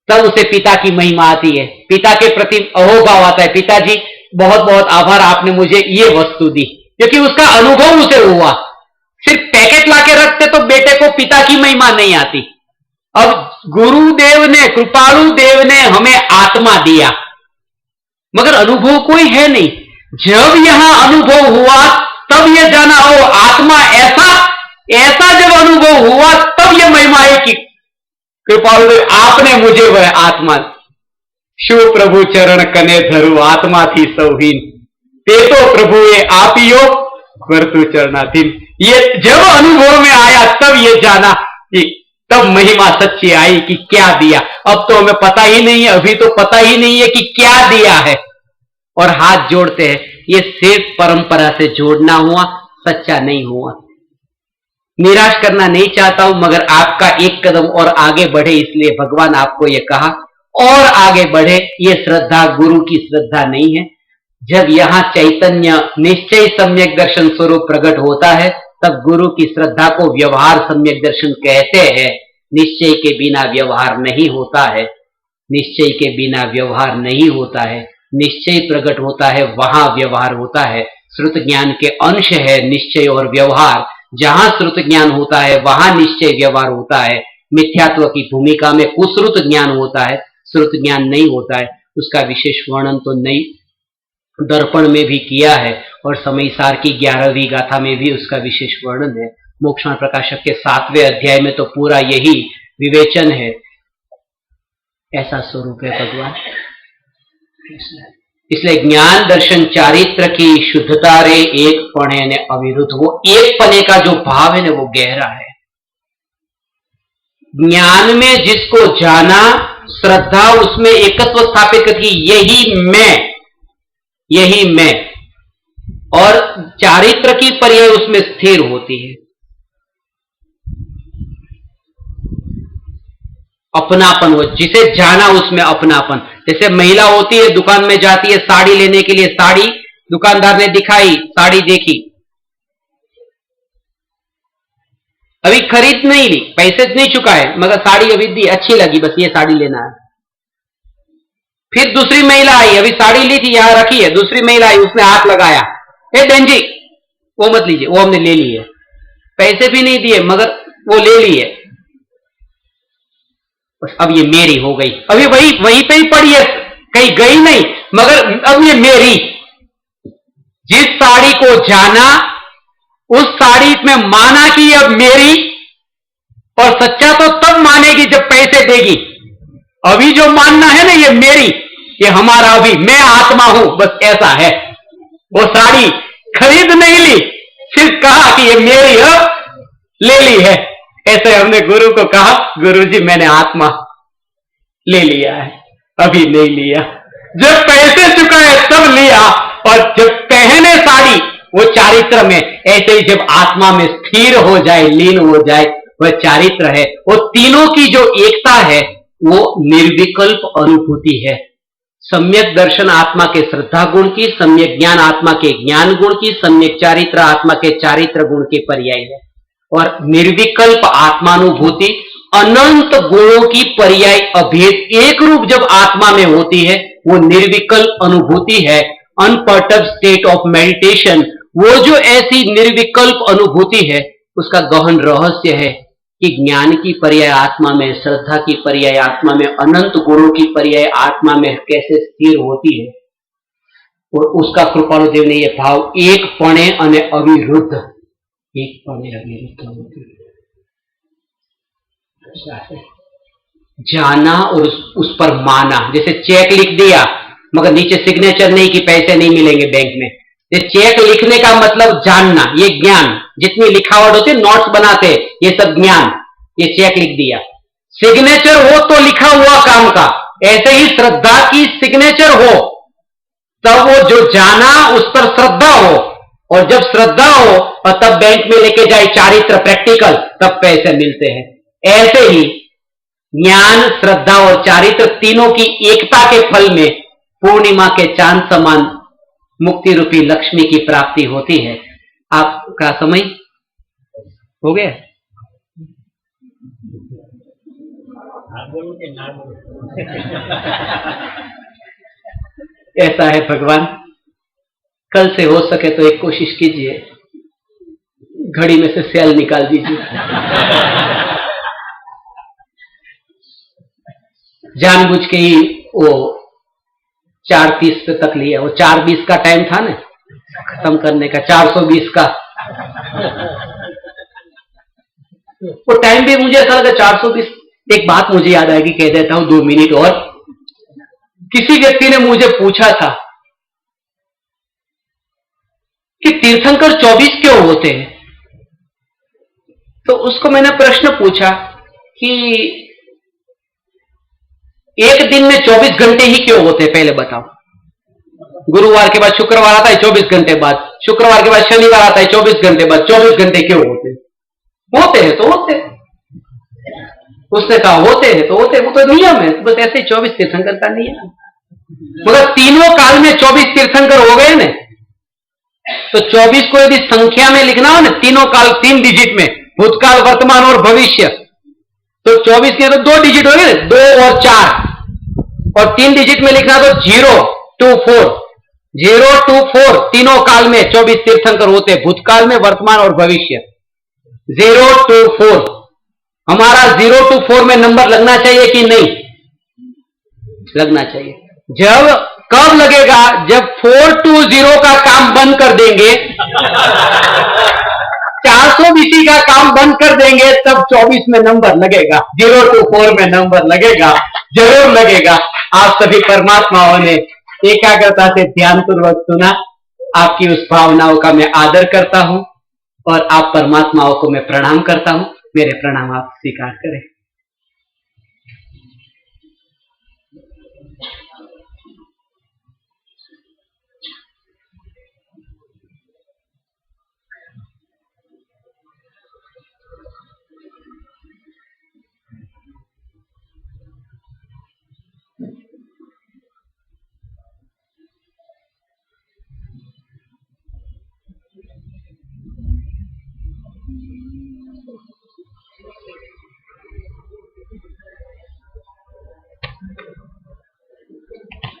तब उसे पिता की महिमा आती है, पिता के प्रति अहोभाव आता है, पिताजी बहुत बहुत आभार, आपने मुझे ये वस्तु दी, क्योंकि उसका अनुभव उसे हुआ। सिर्फ पैकेट लाके रखते तो बेटे को पिता की महिमा नहीं आती। अब गुरुदेव ने, कृपालु देव ने हमें आत्मा दिया, मगर अनुभव कोई है नहीं। जब यहां अनुभव हुआ तब यह जाना, हो आत्मा ऐसा ऐसा जब अनुभव हुआ तब यह महिमा है कि कृपालु देव आपने मुझे वह आत्मा, शिव प्रभु चरण कने धरू आत्मा थी सौहीन, ते तो प्रभु ये आप ही हो वर्तु चरणाधीन। ये जब अनुभव में आया तब ये जाना कि तब महिमा सच्ची आई कि क्या दिया। अब तो हमें पता ही नहीं है, अभी तो पता ही नहीं है कि क्या दिया है, और हाथ जोड़ते हैं। ये सिर्फ परंपरा से जोड़ना हुआ, सच्चा नहीं हुआ। निराश करना नहीं चाहता हूं, मगर आपका एक कदम और आगे बढ़े, इसलिए भगवान आपको यह कहा और आगे बढ़े। ये श्रद्धा गुरु की श्रद्धा नहीं है। जब यहां चैतन्य निश्चय सम्यक दर्शन स्वरूप प्रकट होता है, तब गुरु की श्रद्धा को व्यवहार सम्यक दर्शन कहते हैं। निश्चय के बिना व्यवहार नहीं होता है, निश्चय के बिना व्यवहार नहीं होता है। निश्चय प्रकट होता है, वहां व्यवहार होता है। श्रुत ज्ञान के अंश है निश्चय और व्यवहार। जहां श्रुत ज्ञान होता है वहां निश्चय व्यवहार होता है। मिथ्यात्व की भूमिका में कुश्रुत ज्ञान होता है, श्रुत ज्ञान नहीं होता है। उसका विशेष वर्णन तो नई दर्पण में भी किया है, और समयसार की 11वीं गाथा में भी उसका विशेष वर्णन है। मोक्षण प्रकाशक के 7वें अध्याय में तो पूरा यही विवेचन है। ऐसा स्वरूप है भगवान। इसलिए ज्ञान दर्शन चारित्र की शुद्धता रे एक पणे ने अविरुद्ध, वो एक पने का जो भाव है ना, वो गहरा है। ज्ञान में जिसको जाना, श्रद्धा उसमें एकत्व स्थापित करती, यही मैं, और चारित्र की पर्याय उसमें स्थिर होती है। अपनापन, वो जिसे जाना उसमें अपनापन। जैसे महिला होती है, दुकान में जाती है साड़ी लेने के लिए, साड़ी दुकानदार ने दिखाई, साड़ी देखी, अभी खरीद नहीं ली, पैसे नहीं चुकाए, मगर साड़ी अभी दी, अच्छी लगी, बस ये साड़ी लेना है। फिर दूसरी महिला आई, अभी साड़ी ली थी, यहां रखी है, दूसरी महिला आई, उसने हाथ लगाया, हे बहन जी वो मत लीजिए, वो हमने ले ली है, पैसे भी नहीं दिए मगर वो ले ली है, बस अब ये मेरी हो गई। अभी वहीं पे ही पड़ी है, कहीं गई नहीं, मगर अब ये मेरी। जिस साड़ी को जाना, उस साड़ी में माना कि अब मेरी, और सच्चा तो तब मानेगी जब पैसे देगी। अभी जो मानना है ना, ये मेरी, ये हमारा, अभी मैं आत्मा हूं, बस ऐसा है। वो साड़ी खरीद नहीं ली, सिर्फ कहा कि ये मेरी है, ले ली है। ऐसे हमने गुरु को कहा, गुरुजी मैंने आत्मा ले लिया है, अभी नहीं लिया। जब पैसे चुकाए तब लिया, और जब पहने साड़ी, वो चारित्र में। ऐसे ही जब आत्मा में स्थिर हो जाए, लीन हो जाए, वह चारित्र है। वो तीनों की जो एकता है, वो निर्विकल्प अनुभूति है। सम्यक दर्शन आत्मा के श्रद्धा गुण की, सम्यक ज्ञान आत्मा के ज्ञान गुण की, सम्यक चारित्र आत्मा के चारित्र गुण के पर्याय है। और निर्विकल्प आत्मानुभूति अनंत गुणों की पर्याय अभेद एक रूप जब आत्मा में होती है, वो निर्विकल्प अनुभूति है। अनपर्टर्ब्ड स्टेट ऑफ मेडिटेशन, वो जो ऐसी निर्विकल्प अनुभूति है, उसका गहन रहस्य है कि ज्ञान की पर्याय आत्मा में, श्रद्धा की पर्याय आत्मा में, अनंत गुणों की पर्याय आत्मा में कैसे स्थिर होती है। और उसका कृपालु देव ने यह भाव एक पणे अने अविरुद्ध, एक पणे अविरुद्ध होती है। जाना और उस पर माना। जैसे चेक लिख दिया मगर नीचे सिग्नेचर नहीं कि पैसे नहीं मिलेंगे बैंक में। ये चेक लिखने का मतलब जानना, ये ज्ञान। जितनी लिखावट होती है, नोट्स बनाते, ये सब ज्ञान। ये चेक लिख दिया, सिग्नेचर हो तो लिखा हुआ काम का। ऐसे ही श्रद्धा की सिग्नेचर हो, तब वो जो जाना उस पर श्रद्धा हो, और जब श्रद्धा हो और तब बैंक में लेके जाए चारित्र प्रैक्टिकल, तब पैसे मिलते हैं। ऐसे ही ज्ञान, श्रद्धा और चारित्र तीनों की एकता के फल में पूर्णिमा के चांद समान मुक्ति रूपी लक्ष्मी की प्राप्ति होती है। आपका समय हो गया? ऐसा है भगवान, कल से हो सके तो एक कोशिश कीजिए, घड़ी में से सेल निकाल दीजिए। जानबूझ के ही वो 4:30 पे तक लिया, वो 4:20 का टाइम था ना खत्म करने का, 420 का वो टाइम भी मुझे ऐसा लगा 420। एक बात मुझे याद आएगी, कह देता हूं 2 मिनट और। किसी व्यक्ति ने मुझे पूछा था कि तीर्थंकर 24 क्यों होते हैं, तो उसको मैंने प्रश्न पूछा कि एक दिन में 24 घंटे ही क्यों होते हैं, पहले बताओ। गुरुवार के बाद शुक्रवार आता है, 24 घंटे बाद शुक्रवार के बाद शनिवार आता है, 24 घंटे बाद 24 घंटे क्यों होते हैं? होते हैं तो होते हैं। उसने कहा होते हैं तो होते हैं, वो तो नियम है, बस ऐसे 24 तीर्थंकर का नियम। मगर तीनों काल में 24 तीर्थंकर हो गए ना, तो 24 को यदि संख्या में लिखना हो ना, तीनों काल 3 डिजिट में, भूतकाल, वर्तमान और भविष्य, तो 24 के तो 2 डिजिट हो गए, 2 और 4, और 3 डिजिट में लिखना तो 0 to 4, 0 to 4 तीनों काल में 24 तीर्थंकर होते हैं, भूतकाल में, वर्तमान और भविष्य। 0 to 4 हमारा 0 to 4 में नंबर लगना चाहिए कि नहीं लगना चाहिए? जब कब लगेगा? जब 4 to 0 का काम बंद कर देंगे, 420 का काम बंद कर देंगे, तब 24 में नंबर लगेगा, 0 to 4 में नंबर लगेगा, जरूर लगेगा। आप सभी परमात्माओं ने एकाग्रता से ध्यानपूर्वक सुना। आपकी उस भावनाओं का मैं आदर करता हूं और आप परमात्माओं को मैं प्रणाम करता हूं। मेरे प्रणाम आप स्वीकार करें।